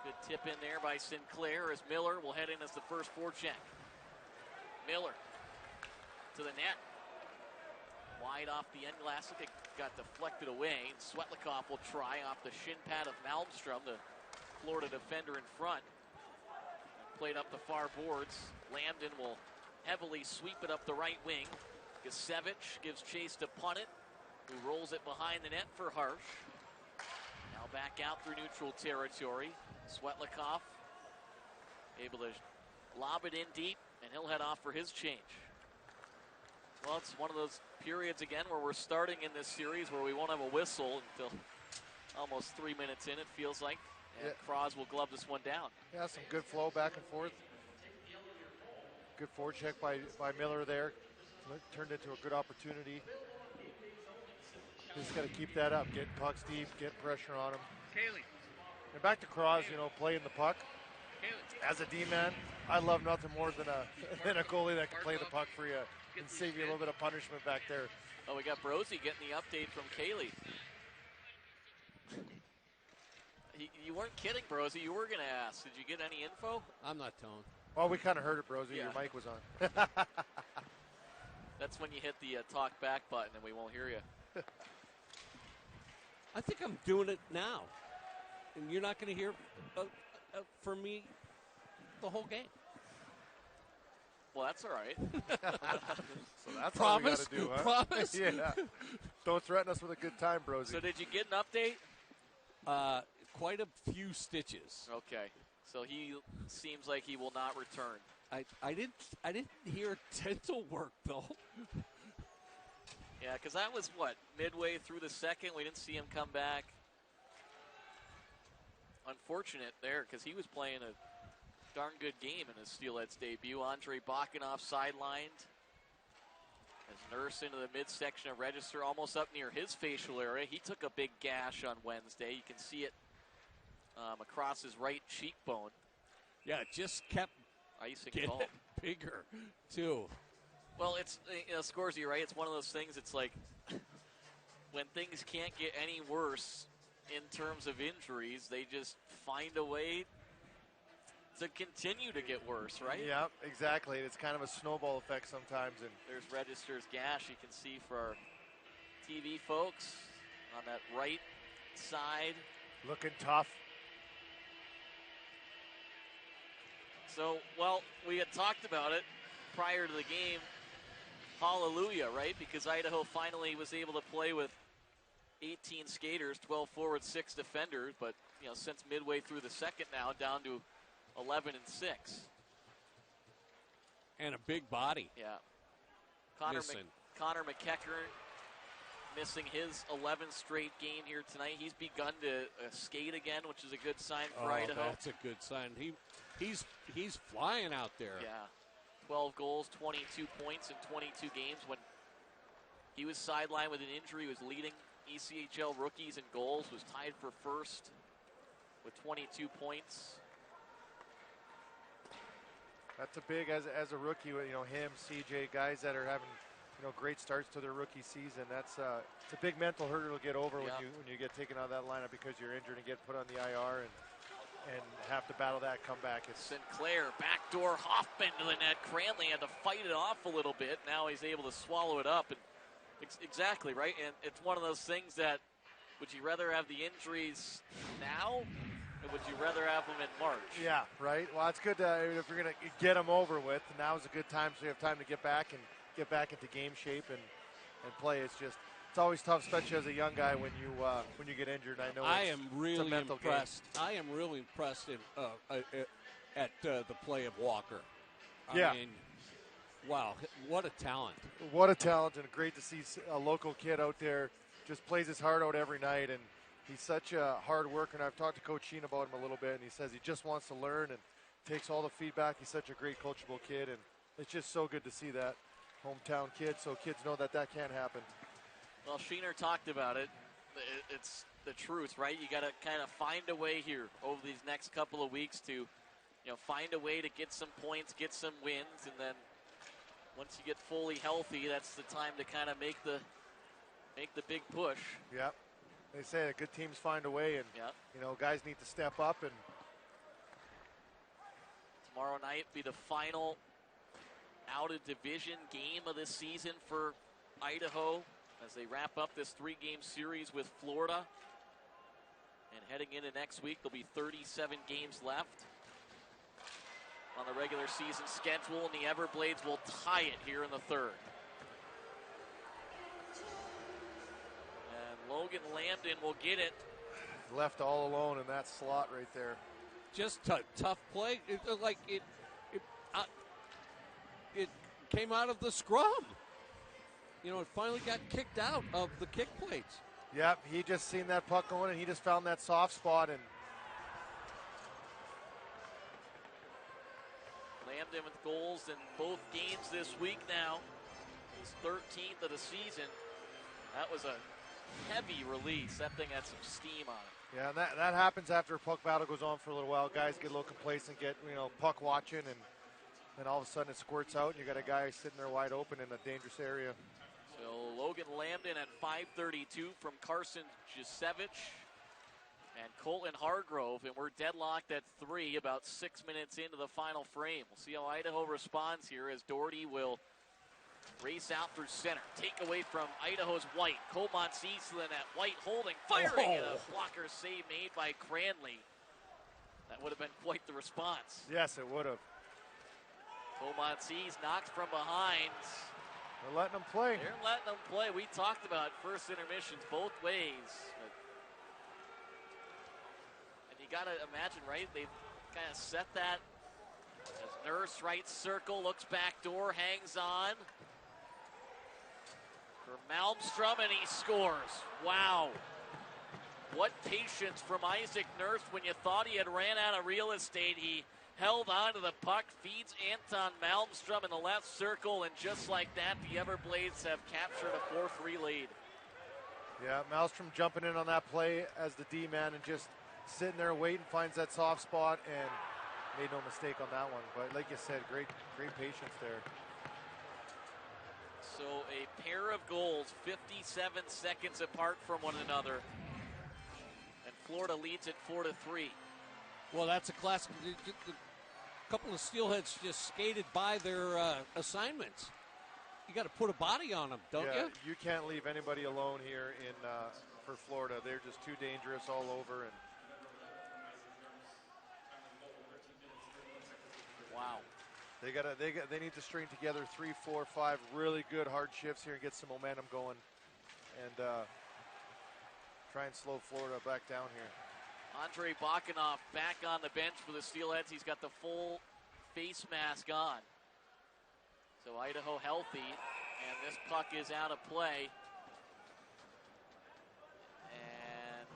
Good tip in there by Sinclair as Miller will head in as the first forecheck. Miller to the net. Wide off the end glass. It got deflected away. And Svetlikov will try off the shin pad of Malmstrom, the Florida defender in front. Played up the far boards. Lambden will heavily sweep it up the right wing. Kasevich gives chase to Punnett, who rolls it behind the net for Harsh. Now back out through neutral territory. Svetlikov able to lob it in deep, and he'll head off for his change. Well, it's one of those periods again where we're starting in this series where we won't have a whistle until almost 3 minutes in, it feels like. And Cross will glove this one down. Yeah, some good flow back and forth. Good forecheck by Miller there. Turned into a good opportunity. Just got to keep that up. Get pucks deep, get pressure on him. And back to Cross, playing the puck. As a D-man, I love nothing more than a goalie that can play the puck for you and save you a little bit of punishment back there. Oh, we got Brosey getting the update from Kaylee. You weren't kidding, Brosey. You were going to ask. Did you get any info? I'm not telling. Well, we kind of heard it, Brosey. Yeah. Your mic was on. That's when you hit the talk back button and we won't hear you. I think I'm doing it now. And you're not going to hear from me the whole game. Well, that's all right. So that's Promise? all we got to do, huh? Promise? Yeah. Don't threaten us with a good time, Brosey. So did you get an update? Quite a few stitches. Okay. So he seems like he will not return. I didn't hear dental work though. Yeah, because that was midway through the second. We didn't see him come back. Unfortunate there, because he was playing a darn good game in his Steelheads debut. Andrei Bakhanov sidelined. As Nurse into the midsection of Register, almost up near his facial area. He took a big gash on Wednesday. You can see it across his right cheekbone. Yeah, it just kept icing getting cold. Bigger, too. Well, it's, Scorsy, right? It's one of those things, it's like when things can't get any worse in terms of injuries, they just find a way to continue to get worse, right? Yeah, exactly. It's kind of a snowball effect sometimes. And there's Register's gash you can see for our TV folks on that right side. Looking tough. So, we had talked about it prior to the game. Hallelujah, right? Because Idaho finally was able to play with 18 skaters, 12 forwards, 6 defenders. But, since midway through the second now, down to 11 and 6. And a big body. Yeah. Connor McEachern missing his 11th straight game here tonight. He's begun to skate again, which is a good sign for Idaho. That's a good sign. He's flying out there. Yeah. 12 goals, 22 points in 22 games. When he was sidelined with an injury, he was leading ECHL rookies in goals, was tied for first with 22 points. That's a big, as a rookie, him, CJ, guys that are having, great starts to their rookie season. It's a big mental hurdle to get over when you get taken out of that lineup because you're injured and get put on the IR and have to battle that comeback. Sinclair, backdoor Hoffman to the net. Cranley had to fight it off a little bit. Now he's able to swallow it up. And exactly, right? And it's one of those things that, would you rather have the injuries now, or would you rather have them in March? Yeah, right. Well, it's good if you're going to get them over with. Now is a good time so you have time to get back into game shape and play. It's always tough, especially as a young guy when you get injured. I know I am really impressed. I am really impressed at the play of Walker. I mean, wow, what a talent. What a talent, and great to see a local kid out there just plays his heart out every night and He's such a hard worker, and I've talked to Coach Sheen about him a little bit, and he says he just wants to learn and takes all the feedback. He's such a great coachable kid, and it's just so good to see that hometown kid, so kids know that that can happen. Well, Sheener talked about it. It's the truth, right? You got to kind of find a way here over these next couple of weeks to, find a way to get some points, get some wins, and then once you get fully healthy, that's the time to kind of make the big push. Yep. They say that good teams find a way, and guys need to step up. And tomorrow night be the final out of division game of this season for Idaho as they wrap up this 3-game series with Florida. And heading into next week, there'll be 37 games left on the regular season schedule, and the Everblades will tie it here in the third. And Logan Lambden will get it. Left all alone in that slot right there. Just tough play. It came out of the scrum. It finally got kicked out of the kick plates. Yep, he just seen that puck going, and he just found that soft spot. And Lambden with goals in both games this week now. His 13th of the season. That was a heavy release. That thing had some steam on it. Yeah, and that happens after a puck battle goes on for a little while. Guys get a little complacent, get puck watching, and then all of a sudden it squirts out, and you got a guy sitting there wide open in a dangerous area. So Logan Lambden at 5:32 from Carson Jasevich and Colton Hargrove, and we're deadlocked at 3, about 6 minutes into the final frame. We'll see how Idaho responds here as Doherty will race out through center. Take away from Idaho's White. Coleman Cecilin at White holding, firing, and a blocker save made by Cranley. That would have been quite the response. Yes, it would have. Coleman Cecilin knocked from behind. They're letting them play. They're letting them play. We talked about first intermissions both ways. And you got to imagine, right? They've kind of set that as Nurse right circle, looks back door, hangs on. For Malmstrom, and he scores. Wow. What patience from Isaac Nurse when you thought he had ran out of real estate. He held on to the puck, feeds Anton Malmstrom in the left circle, and just like that, the Everblades have captured a 4-3 lead. Yeah, Malmstrom jumping in on that play as the D-man and just sitting there waiting, finds that soft spot, and made no mistake on that one. But like you said, great patience there. So a pair of goals, 57 seconds apart from one another. And Florida leads it 4-3. Well, that's a classic. A couple of Steelheads just skated by their assignments. You got to put a body on them, don't you? You can't leave anybody alone here for Florida. They're just too dangerous all over. And wow. They need to string together 3, 4, 5 really good hard shifts here and get some momentum going, and try and slow Florida back down here. Andre Bakanov back on the bench for the Steelheads. He's got the full face mask on. So Idaho healthy, and this puck is out of play. And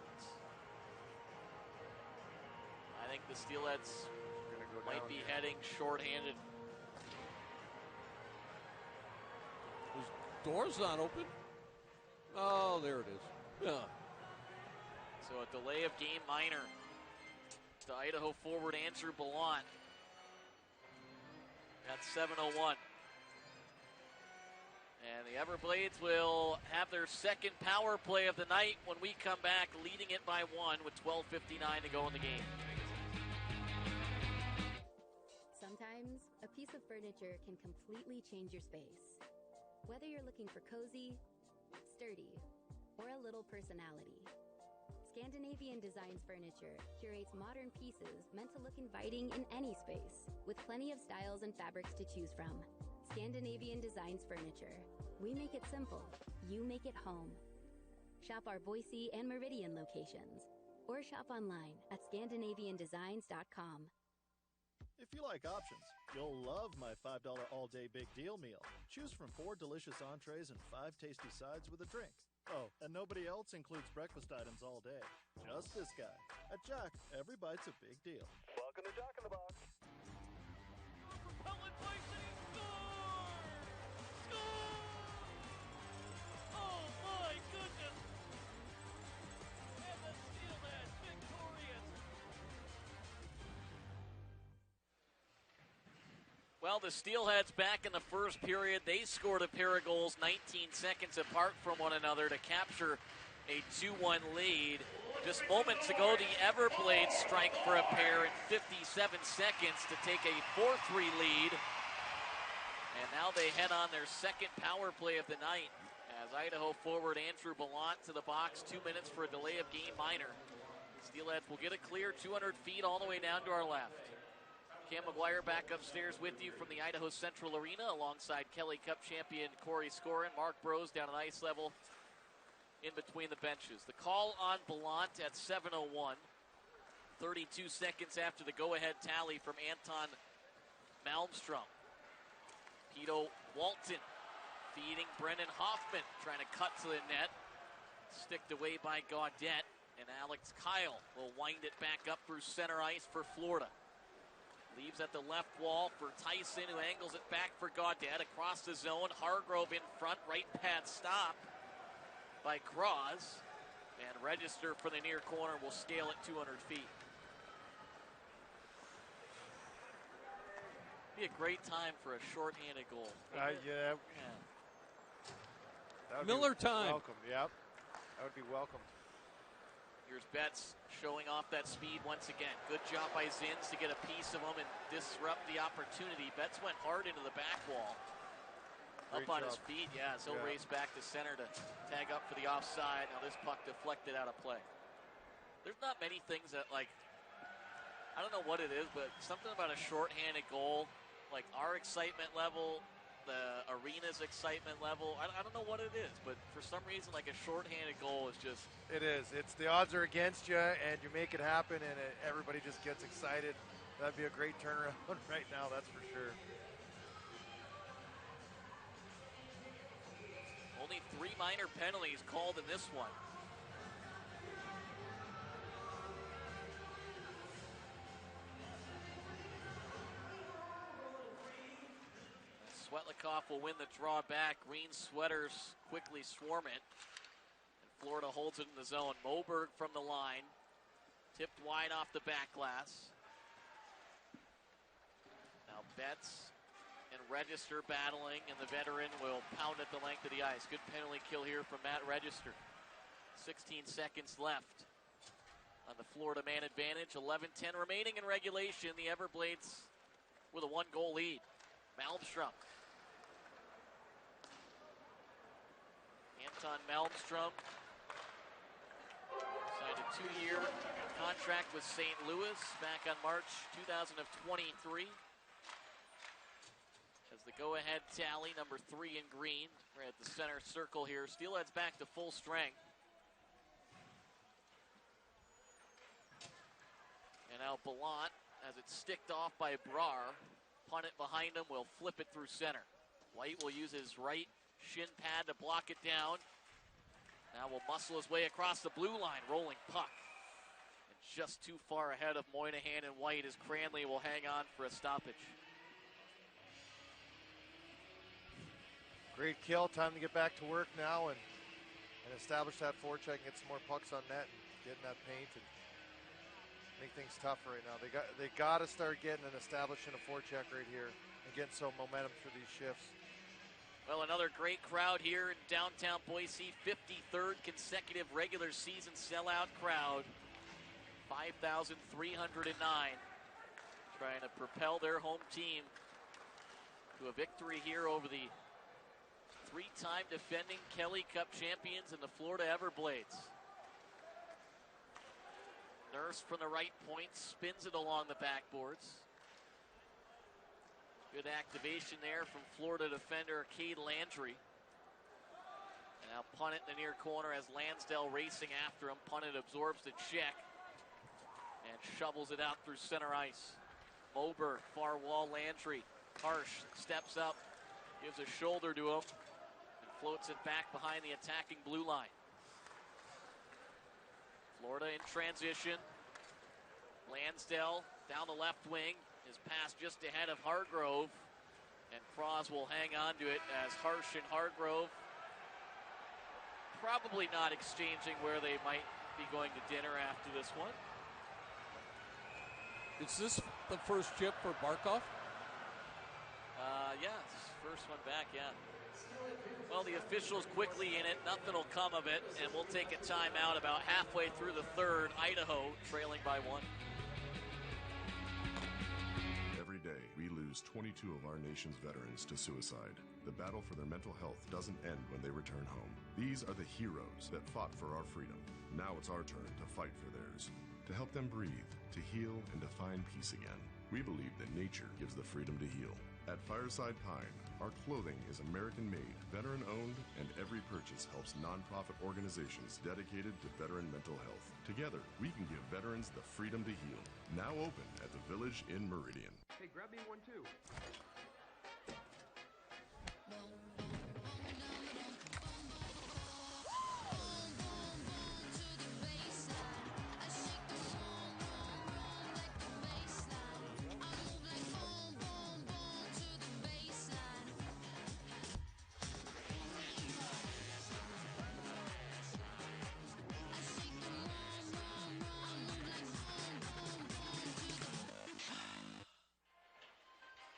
I think the Steelheads might be heading shorthanded. His door's not open. Oh, there it is. Yeah. So a delay of game minor to Idaho forward Andrew Ballant. That's 7:01. And the Everblades will have their second power play of the night when we come back, leading it by 1 with 12:59 to go in the game. Sometimes a piece of furniture can completely change your space. Whether you're looking for cozy, sturdy, or a little personality, Scandinavian Designs Furniture curates modern pieces meant to look inviting in any space, with plenty of styles and fabrics to choose from. Scandinavian Designs Furniture. We make it simple. You make it home. Shop our Boise and Meridian locations, or shop online at ScandinavianDesigns.com. If you like options, you'll love my $5 all-day big deal meal. Choose from 4 delicious entrees and 5 tasty sides with a drink. Oh, and nobody else includes breakfast items all day. Just this guy. At Jack, every bite's a big deal. Welcome to Jack in the Box. Propellant Tyson scores! Score! Oh my goodness! And the Steelheads victorious. Well, the Steelheads back in the first period. They scored a pair of goals 19 seconds apart from one another to capture a 2-1 lead. Just moments ago, the Everblades strike for a pair in 57 seconds to take a 4-3 lead. And now they head on their second power play of the night as Idaho forward Andrew Ballant to the box. 2 minutes for a delay of game minor. Steelheads will get a clear 200 feet all the way down to our left. Cam McGuire back upstairs with you from the Idaho Central Arena alongside Kelly Cup champion Corey Scorin. Mark Bros down at ice level in between the benches. The call on Ballant at 7:01. 32 seconds after the go-ahead tally from Anton Malmstrom. Pito Walton feeding Brendan Hoffman, trying to cut to the net. Sticked away by Gaudette, and Alex Kyle will wind it back up through center ice for Florida. Leaves at the left wall for Tyson, who angles it back for Gaudette. Across the zone, Hargrove in front, right pad stop by Cross. And Register for the near corner will scale it 200 feet. Be a great time for a shorthanded goal. Yeah. That would Miller be time. Welcome, yep. That would be welcome. Here's Betts showing off that speed once again. Good job by Zins to get a piece of him and disrupt the opportunity. Betts went hard into the back wall. Great Up on job. his feet, yeah, so he'll race back to center to tag up for the offside. Now this puck deflected out of play. There's not many things that, like, I don't know what it is, but something about a shorthanded goal, like our excitement level, the arena's excitement level, I don't know what it is, but for some reason, like a shorthanded goal is just... It is. It's the odds are against you, and you make it happen, and everybody just gets excited. That'd be a great turnaround right now, that's for sure. Only 3 minor penalties called in this one. Svetlikov will win the draw back. Green sweaters quickly swarm it. And Florida holds it in the zone. Moberg from the line. Tipped wide off the back glass. Now Betts and Register battling, and the veteran will pound at the length of the ice. Good penalty kill here from Matt Register. 16 seconds left on the Florida man advantage. 11:10 remaining in regulation. The Everblades with a 1-goal lead. Malmstrom. Anton Malmstrom signed a 2-year contract with St. Louis back on March 2023. As the go-ahead tally, number 3 in green. We're at the center circle here. Steelheads back to full strength. And now Ballant, as it's sticked off by Brar, punt it behind him, will flip it through center. White will use his right shin pad to block it down. Now will muscle his way across the blue line, rolling puck. And just too far ahead of Moynihan and White as Cranley will hang on for a stoppage. Great kill. Time to get back to work now and establish that forecheck and get some more pucks on net and get in that paint and make things tough right now. They got to start getting and establishing a forecheck right here and getting some momentum through these shifts. Well, another great crowd here in downtown Boise. 53rd consecutive regular season sellout crowd. 5,309 trying to propel their home team to a victory here over the 3-time defending Kelly Cup champions and the Florida Everblades. Nurse from the right point spins it along the backboards. Good activation there from Florida defender Cade Landry. And now punt it in the near corner as Lansdale racing after him. Punt it, absorbs the check and shovels it out through center ice. Moberg, far wall, Landry. Harsh steps up, gives a shoulder to him. And floats it back behind the attacking blue line. Florida in transition. Lansdale down the left wing. His pass just ahead of Hargrove. And Cross will hang on to it as Harsh and Hargrove probably not exchanging where they might be going to dinner after this one. Is this the first chip for Barkov? Yes, first one back, yeah. Well, the officials quickly in it. Nothing will come of it, and we'll take a timeout about halfway through the third. Idaho trailing by 1. Every day, we lose 22 of our nation's veterans to suicide. The battle for their mental health doesn't end when they return home. These are the heroes that fought for our freedom. Now it's our turn to fight for theirs. To help them breathe, to heal, and to find peace again. We believe that nature gives the freedom to heal. At Fireside Pine, our clothing is American-made, veteran-owned, and every purchase helps nonprofit organizations dedicated to veteran mental health. Together, we can give veterans the freedom to heal. Now open at the Village in Meridian. Hey, grab me one too.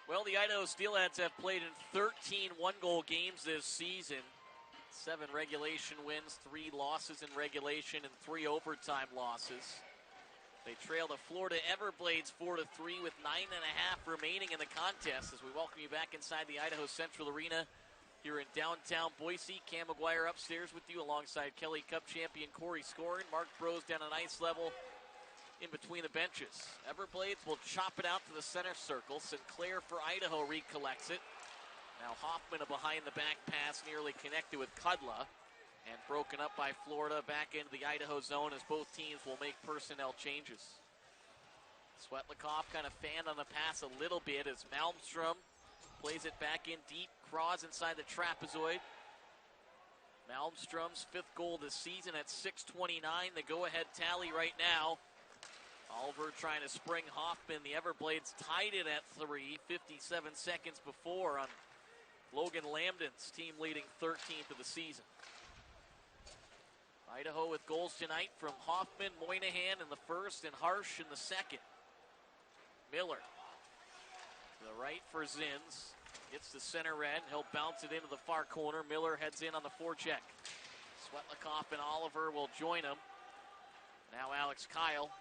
Well, the Idaho Steelheads have played in 13 one-goal games this season. 7 regulation wins, 3 losses in regulation, and 3 overtime losses. They trail the Florida Everblades 4-3 with 9.5 remaining in the contest as we welcome you back inside the Idaho Central Arena here in downtown Boise. Cam McGuire upstairs with you alongside Kelly Cup champion Corey Scorin. Mark Bros down on ice level in between the benches. Everblades will chop it out to the center circle. Sinclair for Idaho recollects it. Now Hoffman, a behind-the-back pass nearly connected with Kudla and broken up by Florida back into the Idaho zone as both teams will make personnel changes. Svetlikov kind of fanned on the pass a little bit as Malmstrom plays it back in deep. Cross inside the trapezoid. Malmstrom's 5th goal this season at 6:29. The go-ahead tally right now. Oliver trying to spring Hoffman. The Everblades tied it at 3, 57 seconds before on Logan Lambden's team leading 13th of the season. Idaho with goals tonight from Hoffman, Moynihan in the first, and Harsh in the second. Miller to the right for Zins. Gets the center red. He'll bounce it into the far corner. Miller heads in on the forecheck. Svetlikov and Oliver will join him. Now Alex Kyle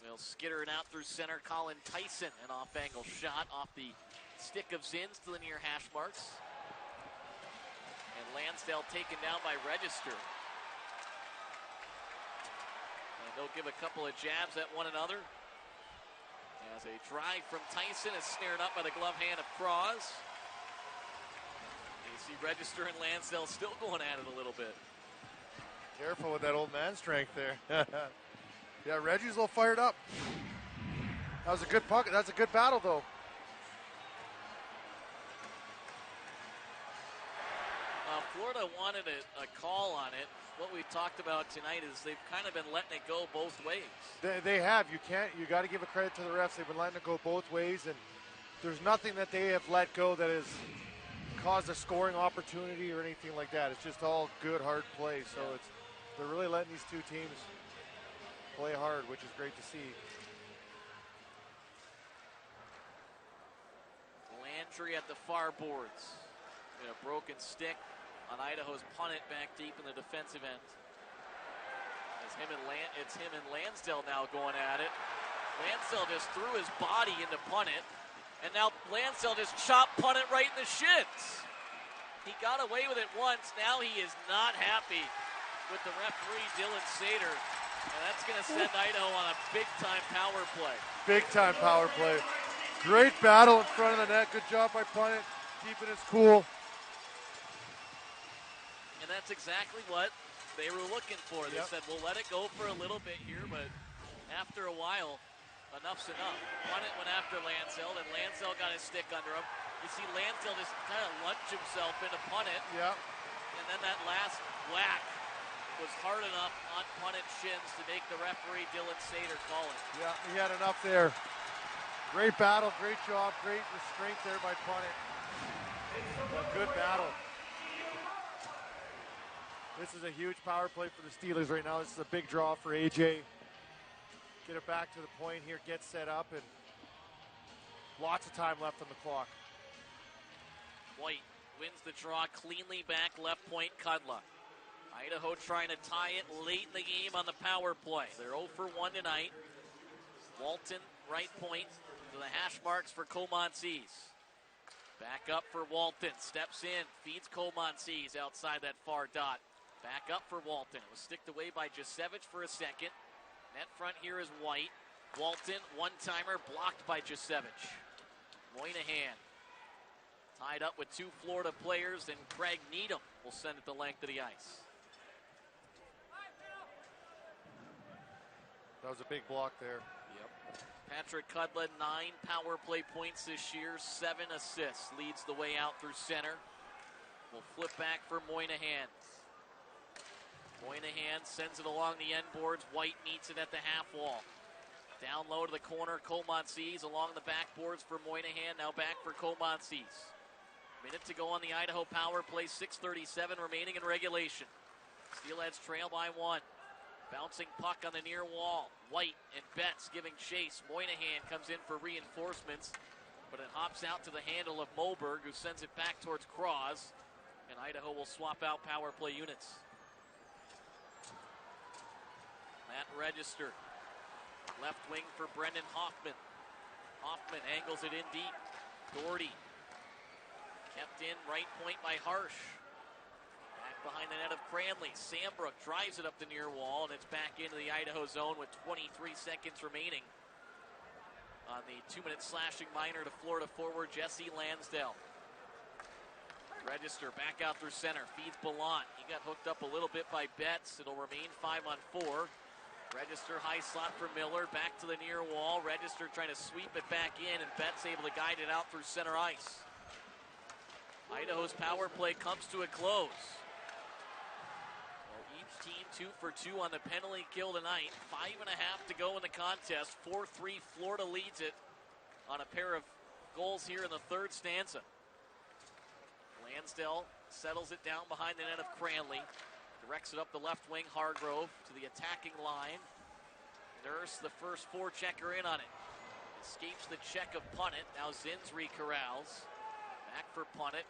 will skitter it out through center. Colin Tyson, an off-angle shot off the stick of Zins to the near hash marks. And Lansdale taken down by Register. And they'll give a couple of jabs at one another. As a drive from Tyson is snared up by the glove hand of Cross. You see Register and Lansdale still going at it a little bit. Careful with that old man strength there. Yeah, Reggie's a little fired up. That was a good puck. That's a good battle, though. Florida wanted a call on it. What we've talked about tonight is they've kind of been letting it go both ways. They have. You got to give a credit to the refs. They've been letting it go both ways, and there's nothing that they have let go that has caused a scoring opportunity or anything like that. It's just all good, hard play. So they're really letting these two teams play hard, which is great to see. Landry at the far boards. A broken stick on Idaho's punt it back deep in the defensive end. It's him and Lansdale now going at it. Lansdale just threw his body into punt it, and now Lansdale just chopped punt it right in the shins. He got away with it once. Now he is not happy with the referee, Dylan Sater. And that's going to send Idaho on a big-time power play. Big-time power play. Great battle in front of the net. Good job by Punnett, keeping us cool. And that's exactly what they were looking for. They said, we'll let it go for a little bit here, but after a while, enough's enough. Punnett went after Lansdale, and Lansdale got his stick under him. You see Lansdale just kind of lunge himself into punt it. Yep. And then that last whack was hard enough on Punnet's shins to make the referee, Dylan Sater, call it. Yeah, he had enough there. Great battle, great job, great restraint there by Punnet. A good battle. This is a huge power play for the Steelers right now. This is a big draw for AJ. Get it back to the point here, get set up, and lots of time left on the clock. White wins the draw cleanly back left point, Kudla. Idaho trying to tie it late in the game on the power play. They're 0 for 1 tonight. Walton, right point, to the hash marks for Comances. Back up for Walton, steps in, feeds Comances outside that far dot. Back up for Walton. It was sticked away by Jasevich for a second. Net front here is White. Walton, one-timer, blocked by Jasevich. Moynihan tied up with two Florida players, and Craig Needham will send it the length of the ice. That was a big block there. Yep. Patrick Kudla, 9 power play points this year, 7 assists. Leads the way out through center. We'll flip back for Moynihan. Moynihan sends it along the end boards. White meets it at the half wall. Down low to the corner, Comances along the backboards for Moynihan. Now back for Comances. Minute to go on the Idaho power play, 6:37 remaining in regulation. Steelheads trail by 1. Bouncing puck on the near wall. White and Betts giving chase. Moynihan comes in for reinforcements, but it hops out to the handle of Moberg, who sends it back towards Cross, and Idaho will swap out power play units. Matt Register, left wing for Brendan Hoffman. Hoffman angles it in deep. Doherty, kept in right point by Harsh. Back behind the net of Cranley. Sambrook drives it up the near wall, and it's back into the Idaho zone with 23 seconds remaining on the 2-minute slashing minor to Florida forward Jesse Lansdale. Register back out through center, feeds Ballant. He got hooked up a little bit by Betts. It'll remain 5-on-4. Register high slot for Miller, back to the near wall. Register trying to sweep it back in, and Betts able to guide it out through center ice. Idaho's power play comes to a close. Well, each team 2 for 2 on the penalty kill tonight. 5.5 to go in the contest. 4-3 Florida leads it on a pair of goals here in the third stanza. Lansdale settles it down behind the net of Cranley. Directs it up the left wing, Hargrove to the attacking line. Nurse, the first forechecker in on it. Escapes the check of Punnett. Now Zinsry corrals. Back for Punnett.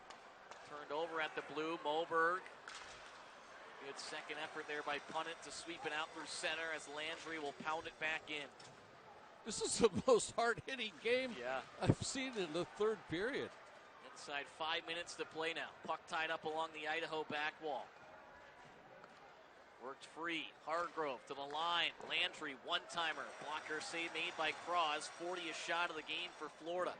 Turned over at the blue. Moberg. Good second effort there by Punnett to sweep it out through center as Landry will pound it back in. This is the most hard-hitting game I've seen in the third period. Inside 5 minutes to play now. Puck tied up along the Idaho back wall. Worked free. Hargrove to the line. Landry, one-timer. Blocker save made by Cross. 40th shot of the game for Florida.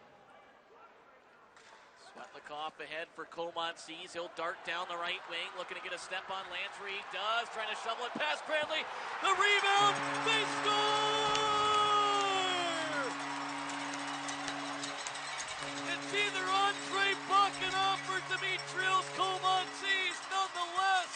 Svetlikov ahead for Comances. He'll dart down the right wing. Looking to get a step on Landry. He does. Trying to shovel it past Cranley. The rebound. They score! It's either Andre Bakhanov or Dimitrios Comances. Nonetheless,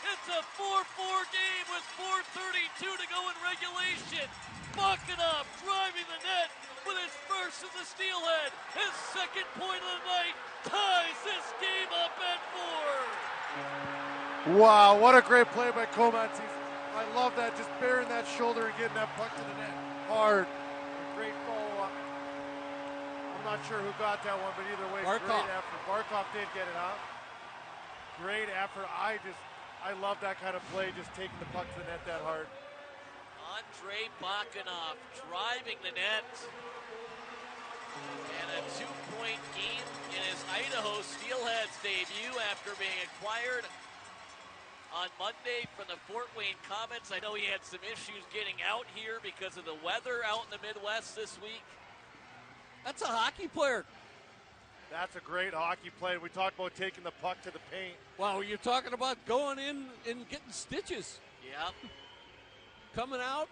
it's a 4-4 game with 4:32 to go in regulation. Bakhanov driving the net with his first as a Steelhead. His second point of the night ties this game up at 4. Wow, what a great play by Comances. I love that, just bearing that shoulder and getting that puck to the net. Hard. Great follow-up. I'm not sure who got that one, but either way, Barkov. Great effort. Barkov did get it, huh? Great effort. I love that kind of play, just taking the puck to the net that hard. Andre Bakhanov driving the net. And a 2-point game in his Idaho Steelheads debut after being acquired on Monday from the Fort Wayne Comets. I know he had some issues getting out here because of the weather out in the Midwest this week. That's a hockey player. That's a great hockey play. We talked about taking the puck to the paint. Wow, you're talking about going in and getting stitches. Yep. Coming out,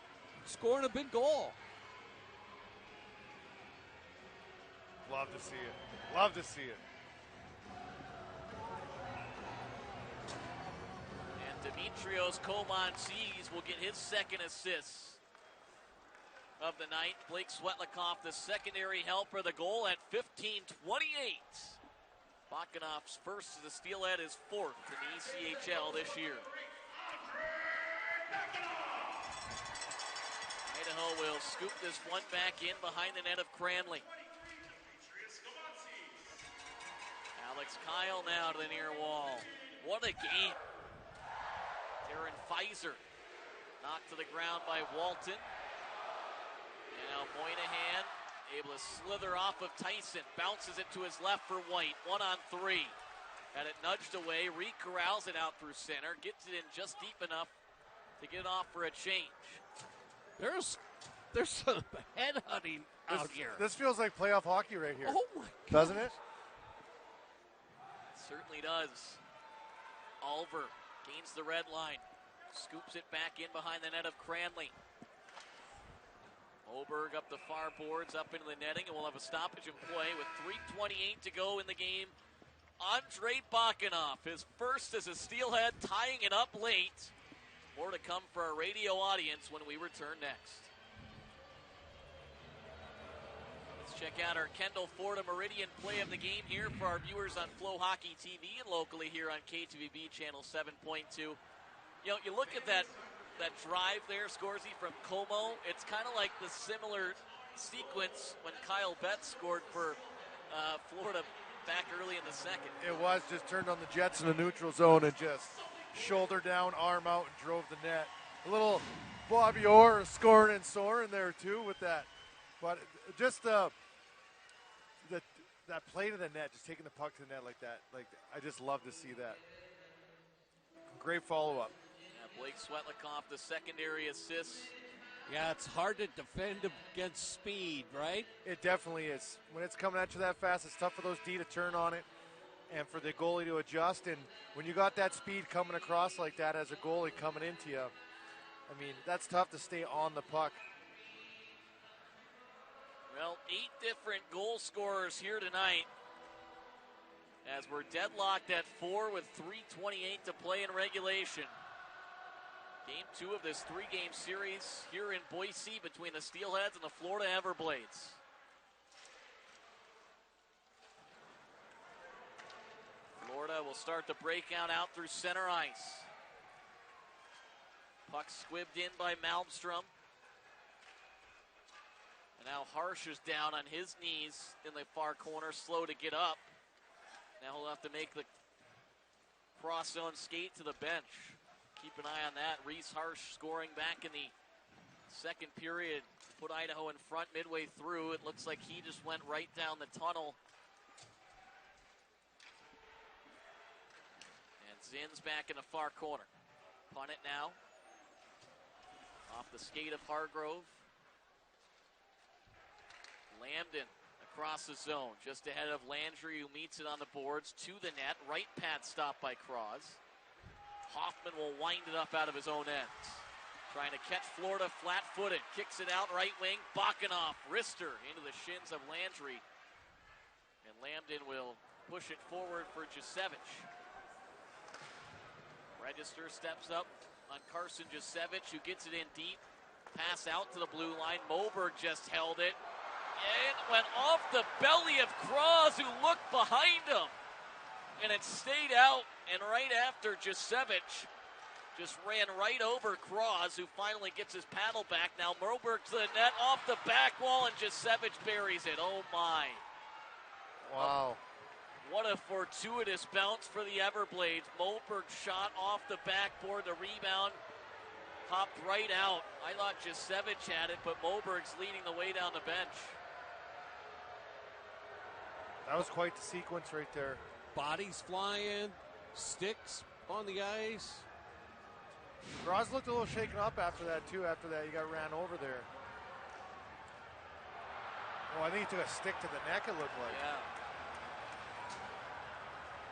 scoring a big goal. Love to see it. Love to see it. Dimitrios Komantzis will get his second assist of the night. Blake Svetlikov, the secondary helper, the goal at 15:28. Bakunov's first as a Steelhead, is fourth in the ECHL this year. Idaho will scoop this one back in behind the net of Cranley. Alex Kyle now to the near wall. What a game. Aaron Pfizer knocked to the ground by Walton. And now Moynihan able to slither off of Tyson. Bounces it to his left for White. 1-on-3. Had it nudged away. Recorrals it out through center. Gets it in just deep enough to get it off for a change. There's some headhunting out here. This feels like playoff hockey right here. Oh my God. Doesn't it? Certainly does. Ulver gains the red line. Scoops it back in behind the net of Cranley. Oberg up the far boards, up into the netting, and we'll have a stoppage in play with 3:28 to go in the game. Andrei Bakunov, his first as a Steelhead, tying it up late. More to come for our radio audience when we return next. Let's check out our Kendall Ford Meridian play of the game here for our viewers on FloHockey TV and locally here on KTVB channel 7.2. You know, you look at that drive there, Scorsy, from Como. It's kind of like the similar sequence when Kyle Betts scored for Florida back early in the second. It was just turned on the Jets in the neutral zone and just shoulder down, arm out, and drove the net. A little Bobby Orr scoring and soaring there too with that. But just that play to the net, just taking the puck to the net like that. Like, I just love to see that. Great follow-up. Yeah, Blake Svetlikov, the secondary assist. Yeah, it's hard to defend against speed, right? It definitely is. When it's coming at you that fast, it's tough for those D to turn on it and for the goalie to adjust. And when you got that speed coming across like that as a goalie coming into you, I mean, that's tough to stay on the puck. Well, 8 different goal scorers here tonight as we're deadlocked at 4 with 3:28 to play in regulation. Game 2 of this 3-game series here in Boise between the Steelheads and the Florida Everblades. Florida will start the breakout out through center ice. Puck squibbed in by Malmstrom. And now Harsh is down on his knees in the far corner, slow to get up. Now he'll have to make the cross-zone skate to the bench. Keep an eye on that. Reese Harsh scoring back in the second period. Put Idaho in front midway through. It looks like he just went right down the tunnel. And Zinn's back in the far corner. Punt it now. Off the skate of Hargrove. Lambden across the zone, just ahead of Landry, who meets it on the boards to the net. Right pad stop by Cross. Hoffman will wind it up out of his own end. Trying to catch Florida flat-footed. Kicks it out right wing. Bakunov, wrister into the shins of Landry. And Lambden will push it forward for Jasevich. Register steps up on Carson Jasevich, who gets it in deep. Pass out to the blue line. Moberg just held it. It went off the belly of Cross, who looked behind him. And it stayed out, and right after Jasevich just ran right over Cross, who finally gets his paddle back. Now Moberg to the net, off the back wall, and Jasevich buries it. Oh my. Wow. What a fortuitous bounce for the Everblades. Moberg shot off the backboard, the rebound popped right out. I thought Jasevich had it, but Moberg's leading the way down the bench. That was quite the sequence right there. Bodies flying, sticks on the ice. Cross looked a little shaken up after that, too. After that, he got ran over there. Oh, I think he took a stick to the neck, it looked like. Yeah.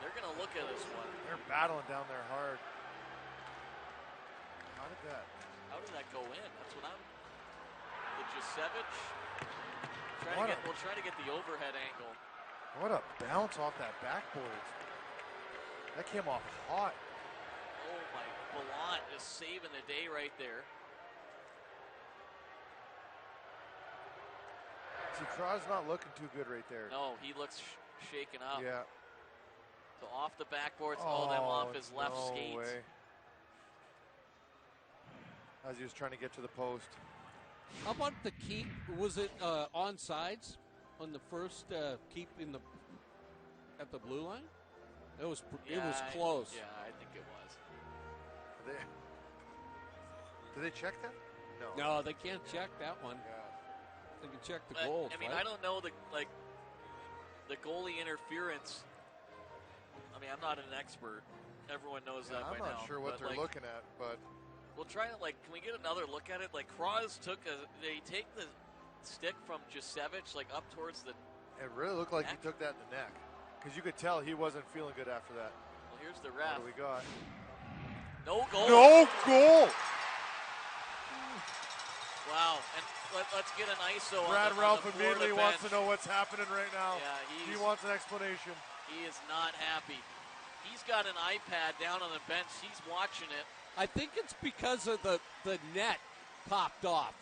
They're going to look at this one. They're battling down there hard. How did that go in? That's what I'm... The Jasevich. We'll try to get the overhead angle. What a bounce off that backboard. That came off hot. Oh, my Ballant just saving the day right there. See, Cros's not looking too good right there. No, he looks shaken up. Yeah. So off the backboards, all them off his left skate. Way. As he was trying to get to the post. How about the keep? Was it onsides on the first keep at the blue line? It was close. Yeah, I think it was. Do they check that? No, they can't check that one. Yeah. They can check the goals. I mean, right? I don't know the goalie interference. I mean, I'm not an expert. Everyone knows that by now. I'm not sure what they're looking at, but we'll try to can we get another look at it? Like Cross they take the stick from Jusevich up towards the. It really looked like neck. he took that in the neck, because you could tell he wasn't feeling good after that. Well, here's the ref. What do we got? No goal. No goal. Wow, and let's get an ISO Brad on Ralph the immediately Florida wants bench. to know what's happening right now. Yeah, he wants an explanation. He is not happy. He's got an iPad down on the bench. He's watching it. I think it's because of the net popped off.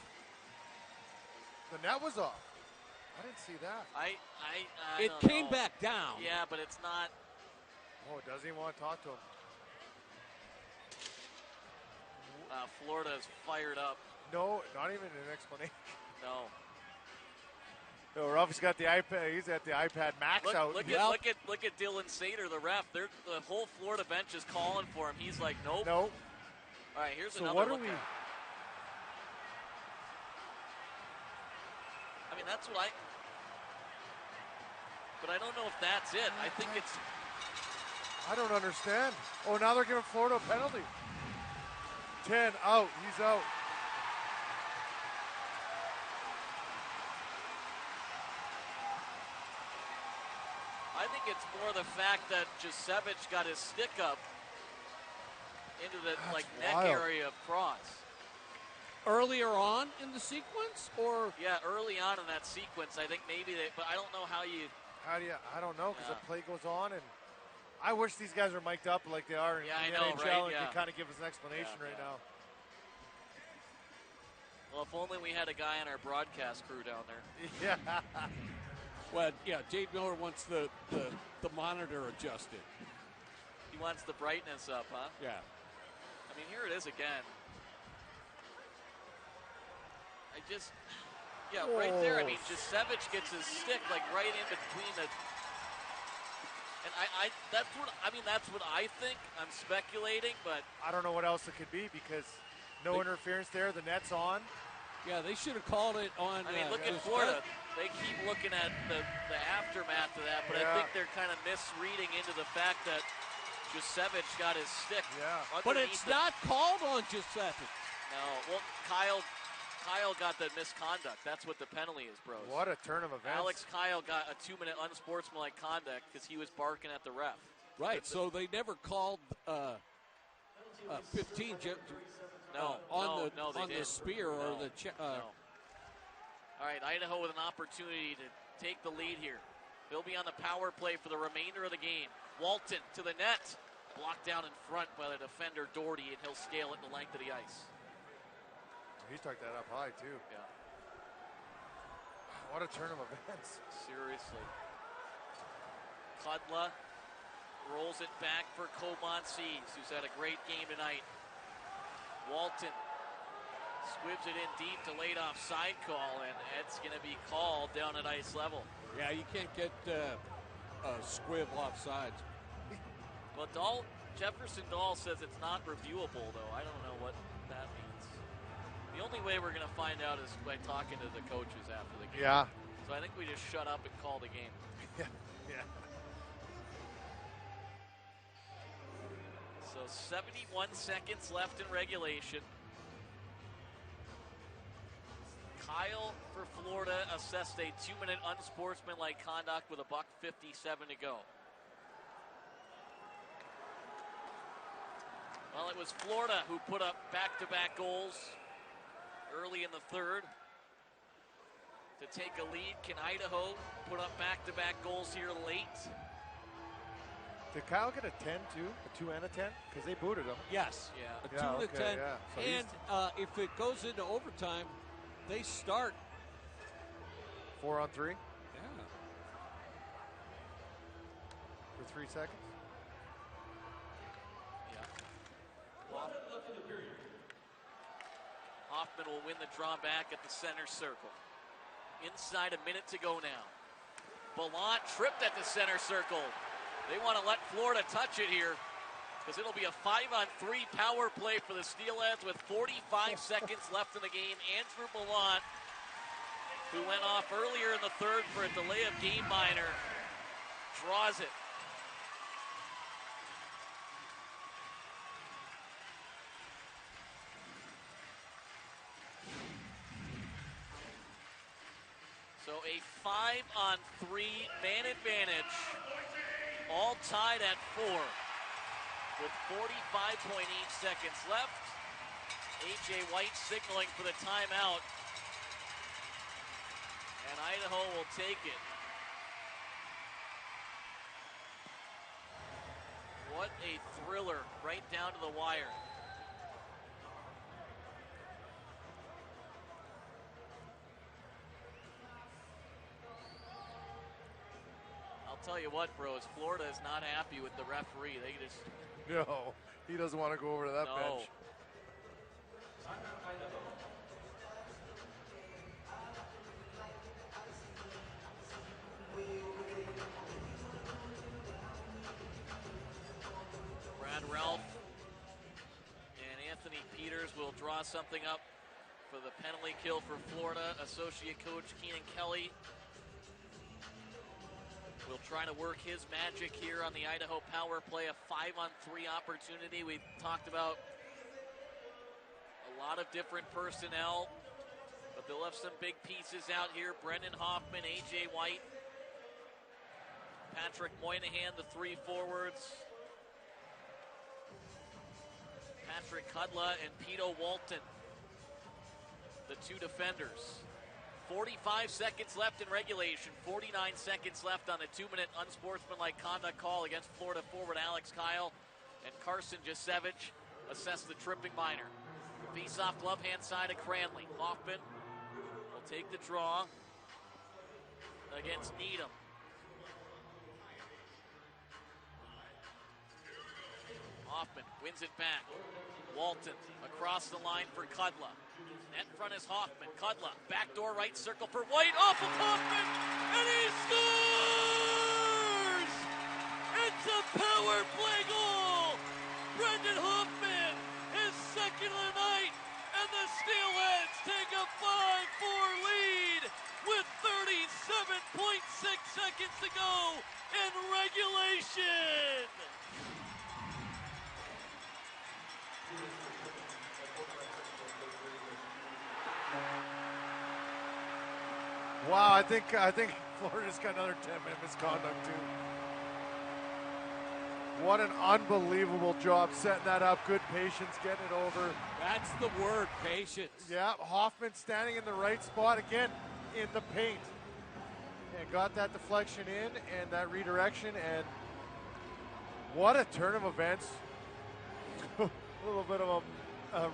The net was off. I didn't see that. I it don't came know. back down. Yeah, but it's not. Oh, does he want to talk to him? Florida is fired up. No, not even an explanation. No. No, Ralph's got the iPad. He's at the iPad Max out. Look at Dylan Sater, the ref. The whole Florida bench is calling for him. He's like, nope. Nope. All right, here's so another what look are we? at. I mean, that's what but I don't know if that's it. I think it's. I don't understand. Oh, now they're giving Florida a penalty. 10 out. He's out. I think it's more the fact that Jusevich got his stick up into the neck area of Cross. Earlier on in the sequence, or yeah, early on in that sequence, I think maybe but I don't know how you. I don't know, because the play goes on, and I wish these guys were mic'd up like they are in the NHL and can kind of give us an explanation right now. Well, if only we had a guy on our broadcast crew down there. Yeah. Well, yeah, Jade Miller wants the monitor adjusted. He wants the brightness up, huh? Yeah. I mean, here it is again. Right there. I mean, Jusevich gets his stick right in between the. And that's what I think. I'm speculating, but I don't know what else it could be, because no interference there. The net's on. Yeah, they should have called it on. I mean, look at Florida. They keep looking at the aftermath of that, but I think they're kind of misreading into the fact that Jusevich got his stick. Yeah. But it's not called on Jusevich. No. Well, Kyle got the misconduct. That's what the penalty is, bros. What a turn of events. Alex Kyle got a 2-minute unsportsmanlike conduct because he was barking at the ref. Right, so they never called 15 on the spear or the no. All right, Idaho with an opportunity to take the lead here. They'll be on the power play for the remainder of the game. Walton to the net. Blocked down in front by the defender Doherty, and he'll scale it the length of the ice. He took that up high, too. Yeah. What a turn of events. Seriously. Kudla rolls it back for Comances, who's had a great game tonight. Walton squibs it in deep to late offside call, and it's going to be called down at ice level. Yeah, you can't get a squib offsides. Well, Jefferson Dahl says it's not reviewable, though. I don't know what that means. The only way we're going to find out is by talking to the coaches after the game. Yeah. So I think we just shut up and call the game. Yeah. So 71 seconds left in regulation. Kyle for Florida assessed a 2-minute unsportsmanlike conduct with $1:57 to go. Well, it was Florida who put up back-to-back goals early in the third to take a lead. Can Idaho put up back-to-back goals here late? Did Kyle get a 10 too? A 2 and a 10? Because they booted him. Yes. Yeah. A 2 and a 10. Yeah. So and if it goes into overtime, they start 4 on 3 Yeah. for 3 seconds. Hoffman will win the draw back at the center circle. Inside a minute to go now. Ballant tripped at the center circle. They want to let Florida touch it here because it'll be a 5-on-3 power play for the Steelheads with 45 seconds left in the game. Andrew Ballant, who went off earlier in the third for a delay of game minor, draws it. So a 5-on-3 man advantage, all tied at 4 with 45.8 seconds left. A.J. White signaling for the timeout, and Idaho will take it. What a thriller right down to the wire. Tell you what, bros, Florida is not happy with the referee. They just No, he doesn't want to go over to that bench. Brad Ralph and Anthony Peters will draw something up for the penalty kill for Florida. Associate coach Keenan Kelly will try to work his magic here on the Idaho power play, a 5-on-3 opportunity. We talked about a lot of different personnel, but they'll have some big pieces out here. Brendan Hoffman, A.J. White, Patrick Moynihan, the 3 forwards, Patrick Kudla and Pito Walton, the 2 defenders. 45 seconds left in regulation, 49 seconds left on a 2-minute unsportsmanlike conduct call against Florida forward Alex Kyle, and Carson Jasevich assessed the tripping minor. Face-off glove hand side of Cranley. Hoffman will take the draw against Needham. Hoffman wins it back. Walton across the line for Kudla. Net front is Hoffman. Kudla, backdoor right circle for White, off of Hoffman, and he scores! It's a power play goal! Brendan Hoffman, his second of the night, and the Steelheads take a 5-4 lead with 37.6 seconds to go in regulation! Wow, I think Florida's got another 10-minute misconduct too. What an unbelievable job setting that up. Good patience, getting it over. That's the word, patience. Yeah, Hoffman standing in the right spot again in the paint. And got that deflection in and that redirection, and what a turn of events. A little bit of a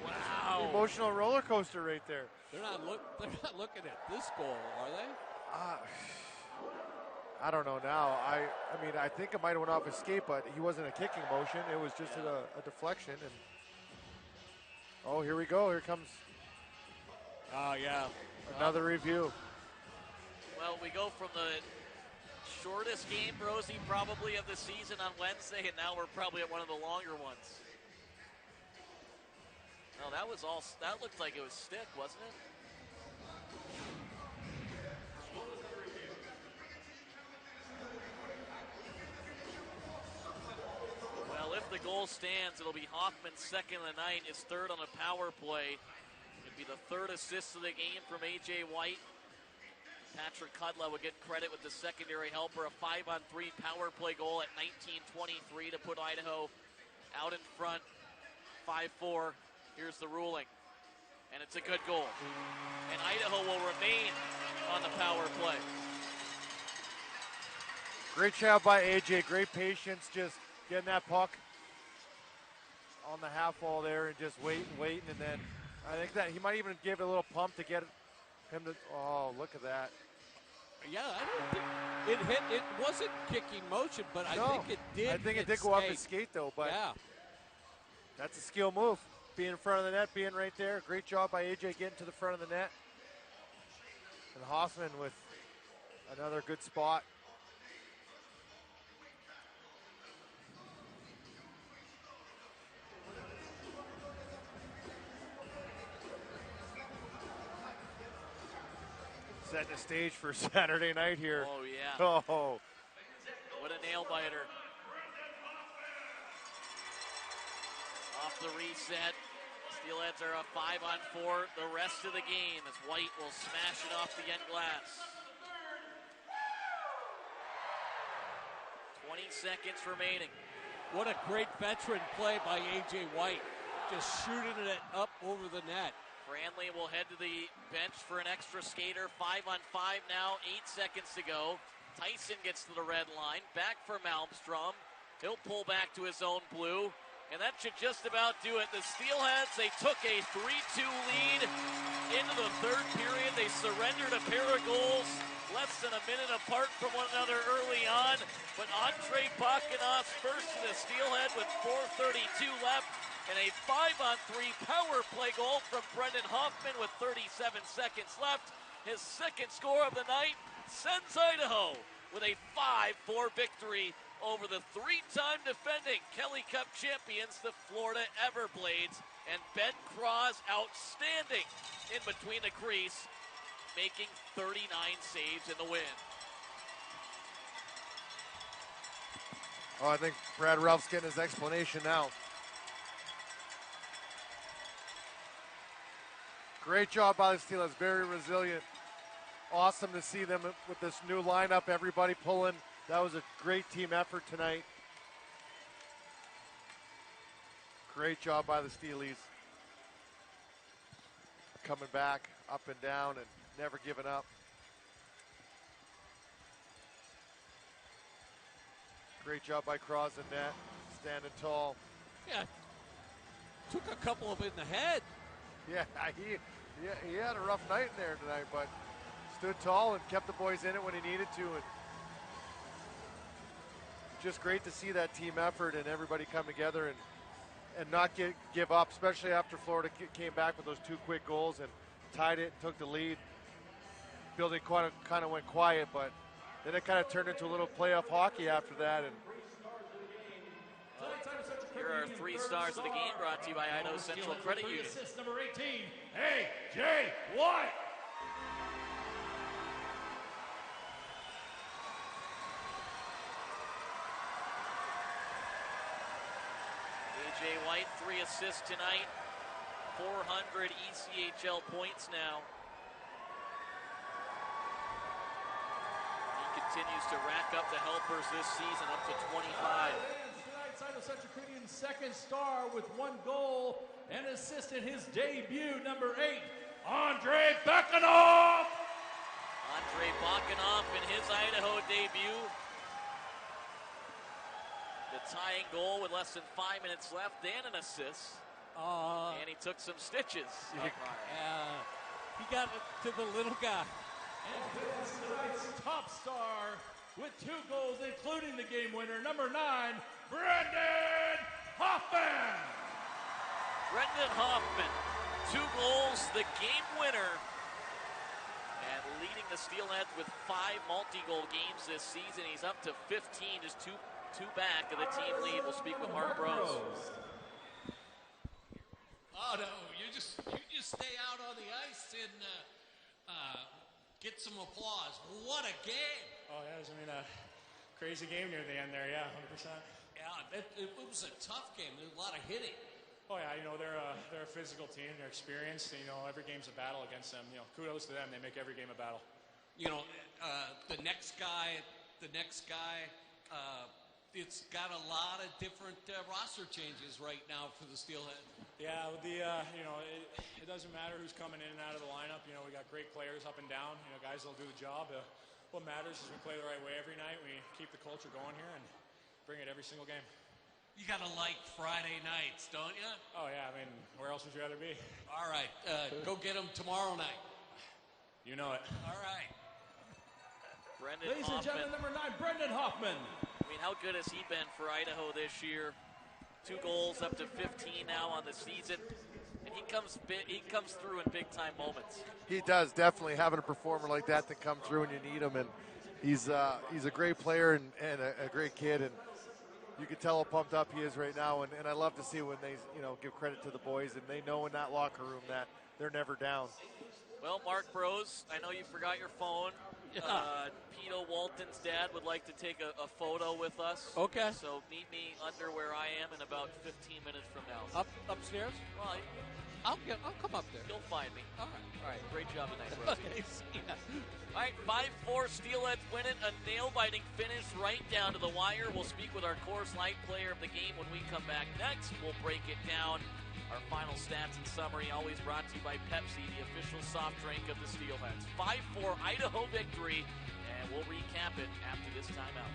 wow, emotional roller coaster right there. They're not looking at this goal, are they? I don't know now. I mean, I think it might have went off escape, but he wasn't a kicking motion. It was just a deflection. And oh, here we go. Here comes. Oh yeah, another review. Well, we go from the shortest game, Rosie, probably of the season on Wednesday, and now we're probably at one of the longer ones. No, that looked like it was stick, wasn't it? Well, if the goal stands, it'll be Hoffman's second of the night, his third on a power play. It'd be the third assist of the game from A.J. White. Patrick Kudla would get credit with the secondary helper, a 5-on-3 power play goal at 19:23 to put Idaho out in front, 5-4. Here's the ruling. And it's a good goal. And Idaho will remain on the power play. Great job by AJ. Great patience, just getting that puck on the half wall there and just waiting, and then I think that he might even give it a little pump to get him to. Oh, look at that! Yeah, I don't think it hit. It wasn't kicking motion, but I think it did. I think it did go off his skate though, but yeah, that's a skill move. Being in front of the net, being right there. Great job by AJ getting to the front of the net, and Hoffman with another good spot. Setting the stage for Saturday night here. Oh, yeah. Oh. What a nail biter. Off the reset. Steelheads are a 5-on-4 the rest of the game as White will smash it off the end glass. 20 seconds remaining. What a great veteran play by A.J. White. Just shooting it up over the net. Franley will head to the bench for an extra skater. 5-on-5 now, 8 seconds to go. Tyson gets to the red line. Back for Malmstrom. He'll pull back to his own blue. And that should just about do it. The Steelheads, they took a 3-2 lead into the third period. They surrendered a pair of goals less than a minute apart from one another early on. But Andrei Bakinov's first to the Steelhead with 4:32 left. And a 5-on-3 power play goal from Brendan Hoffman with 37 seconds left. His second score of the night sends Idaho with a 5-4 victory over the three-time defending Kelly Cup champions, the Florida Everblades. And Ben Cross outstanding in between the crease, making 39 saves in the win. Oh, I think Brad Ralph's getting his explanation now. Great job by the Steelers, very resilient. Awesome to see them with this new lineup, everybody pulling. That was a great team effort tonight. Great job by the Steelies. Coming back, up and down, and never giving up. Great job by Cross and net, standing tall. Yeah, took a couple of in the head. Yeah, he had a rough night in there tonight, but stood tall and kept the boys in it when he needed to. And just great to see that team effort and everybody come together and not give up, especially after Florida came back with those 2 quick goals and tied it and took the lead. Building kind of went quiet, but then it kind of turned into a little playoff hockey after that. And here are 3 stars of the game brought to you by Idaho Central Credit Union. Assist number 18, A.J. White. A.J. White, 3 assists tonight. 400 ECHL points now. He continues to rack up the helpers this season, up to 25. Tonight's Idaho Central Credit Union's second star with 1 goal and assist in his debut, number 8, Andrei Bakinov. Andrei Bakinov in his Idaho debut. The tying goal with less than 5 minutes left and an assist. And he took some stitches. He got it to the little guy. And tonight's top star with 2 goals, including the game winner, number 9, Brendan Hoffman. Brendan Hoffman, 2 goals, the game winner, and leading the Steelheads with 5 multi-goal games this season. He's up to 15, just two back of the team lead. We'll speak with Mark Brose. Oh no, you just stay out on the ice and get some applause. What a game! Oh yeah, it was a crazy game near the end there. Yeah, 100%. Yeah, it was a tough game. There was a lot of hitting. Oh yeah, they're a physical team. They're experienced. Every game's a battle against them. Kudos to them. They make every game a battle. The next guy. It's got a lot of different roster changes right now for the Steelhead. Yeah, with it doesn't matter who's coming in and out of the lineup. We got great players up and down. Guys that'll do the job. what matters is we play the right way every night. We keep the culture going here and bring it every single game. You got to like Friday nights, don't you? Oh, yeah. I mean, where else would you rather be? All right. Go get them tomorrow night. You know it. All right. Brendan Ladies and Hoffman. gentlemen, number 9, Brendan Hoffman. I mean, how good has he been for Idaho this year? 2 goals, up to 15 now on the season. And he comes through in big-time moments. He does, definitely. Having a performer like that come through when you need him. And he's a great player and a great kid. And you can tell how pumped up he is right now. And I love to see when they give credit to the boys. And they know in that locker room that they're never down. Well, Mark Bros, I know you forgot your phone. Pito Walton's dad would like to take a photo with us. Okay. So meet me under where I am in about 15 minutes from now. Upstairs? Well, I'll come up there. You'll find me. All right. Great job tonight, Rosie. Okay, see ya. All right, 5-4 Steelheads win it. A nail-biting finish right down to the wire. We'll speak with our Coors Light player of the game when we come back next. We'll break it down. Our final stats and summary always brought to you by Pepsi, the official soft drink of the Steelheads. 5-4 Idaho victory, and we'll recap it after this timeout.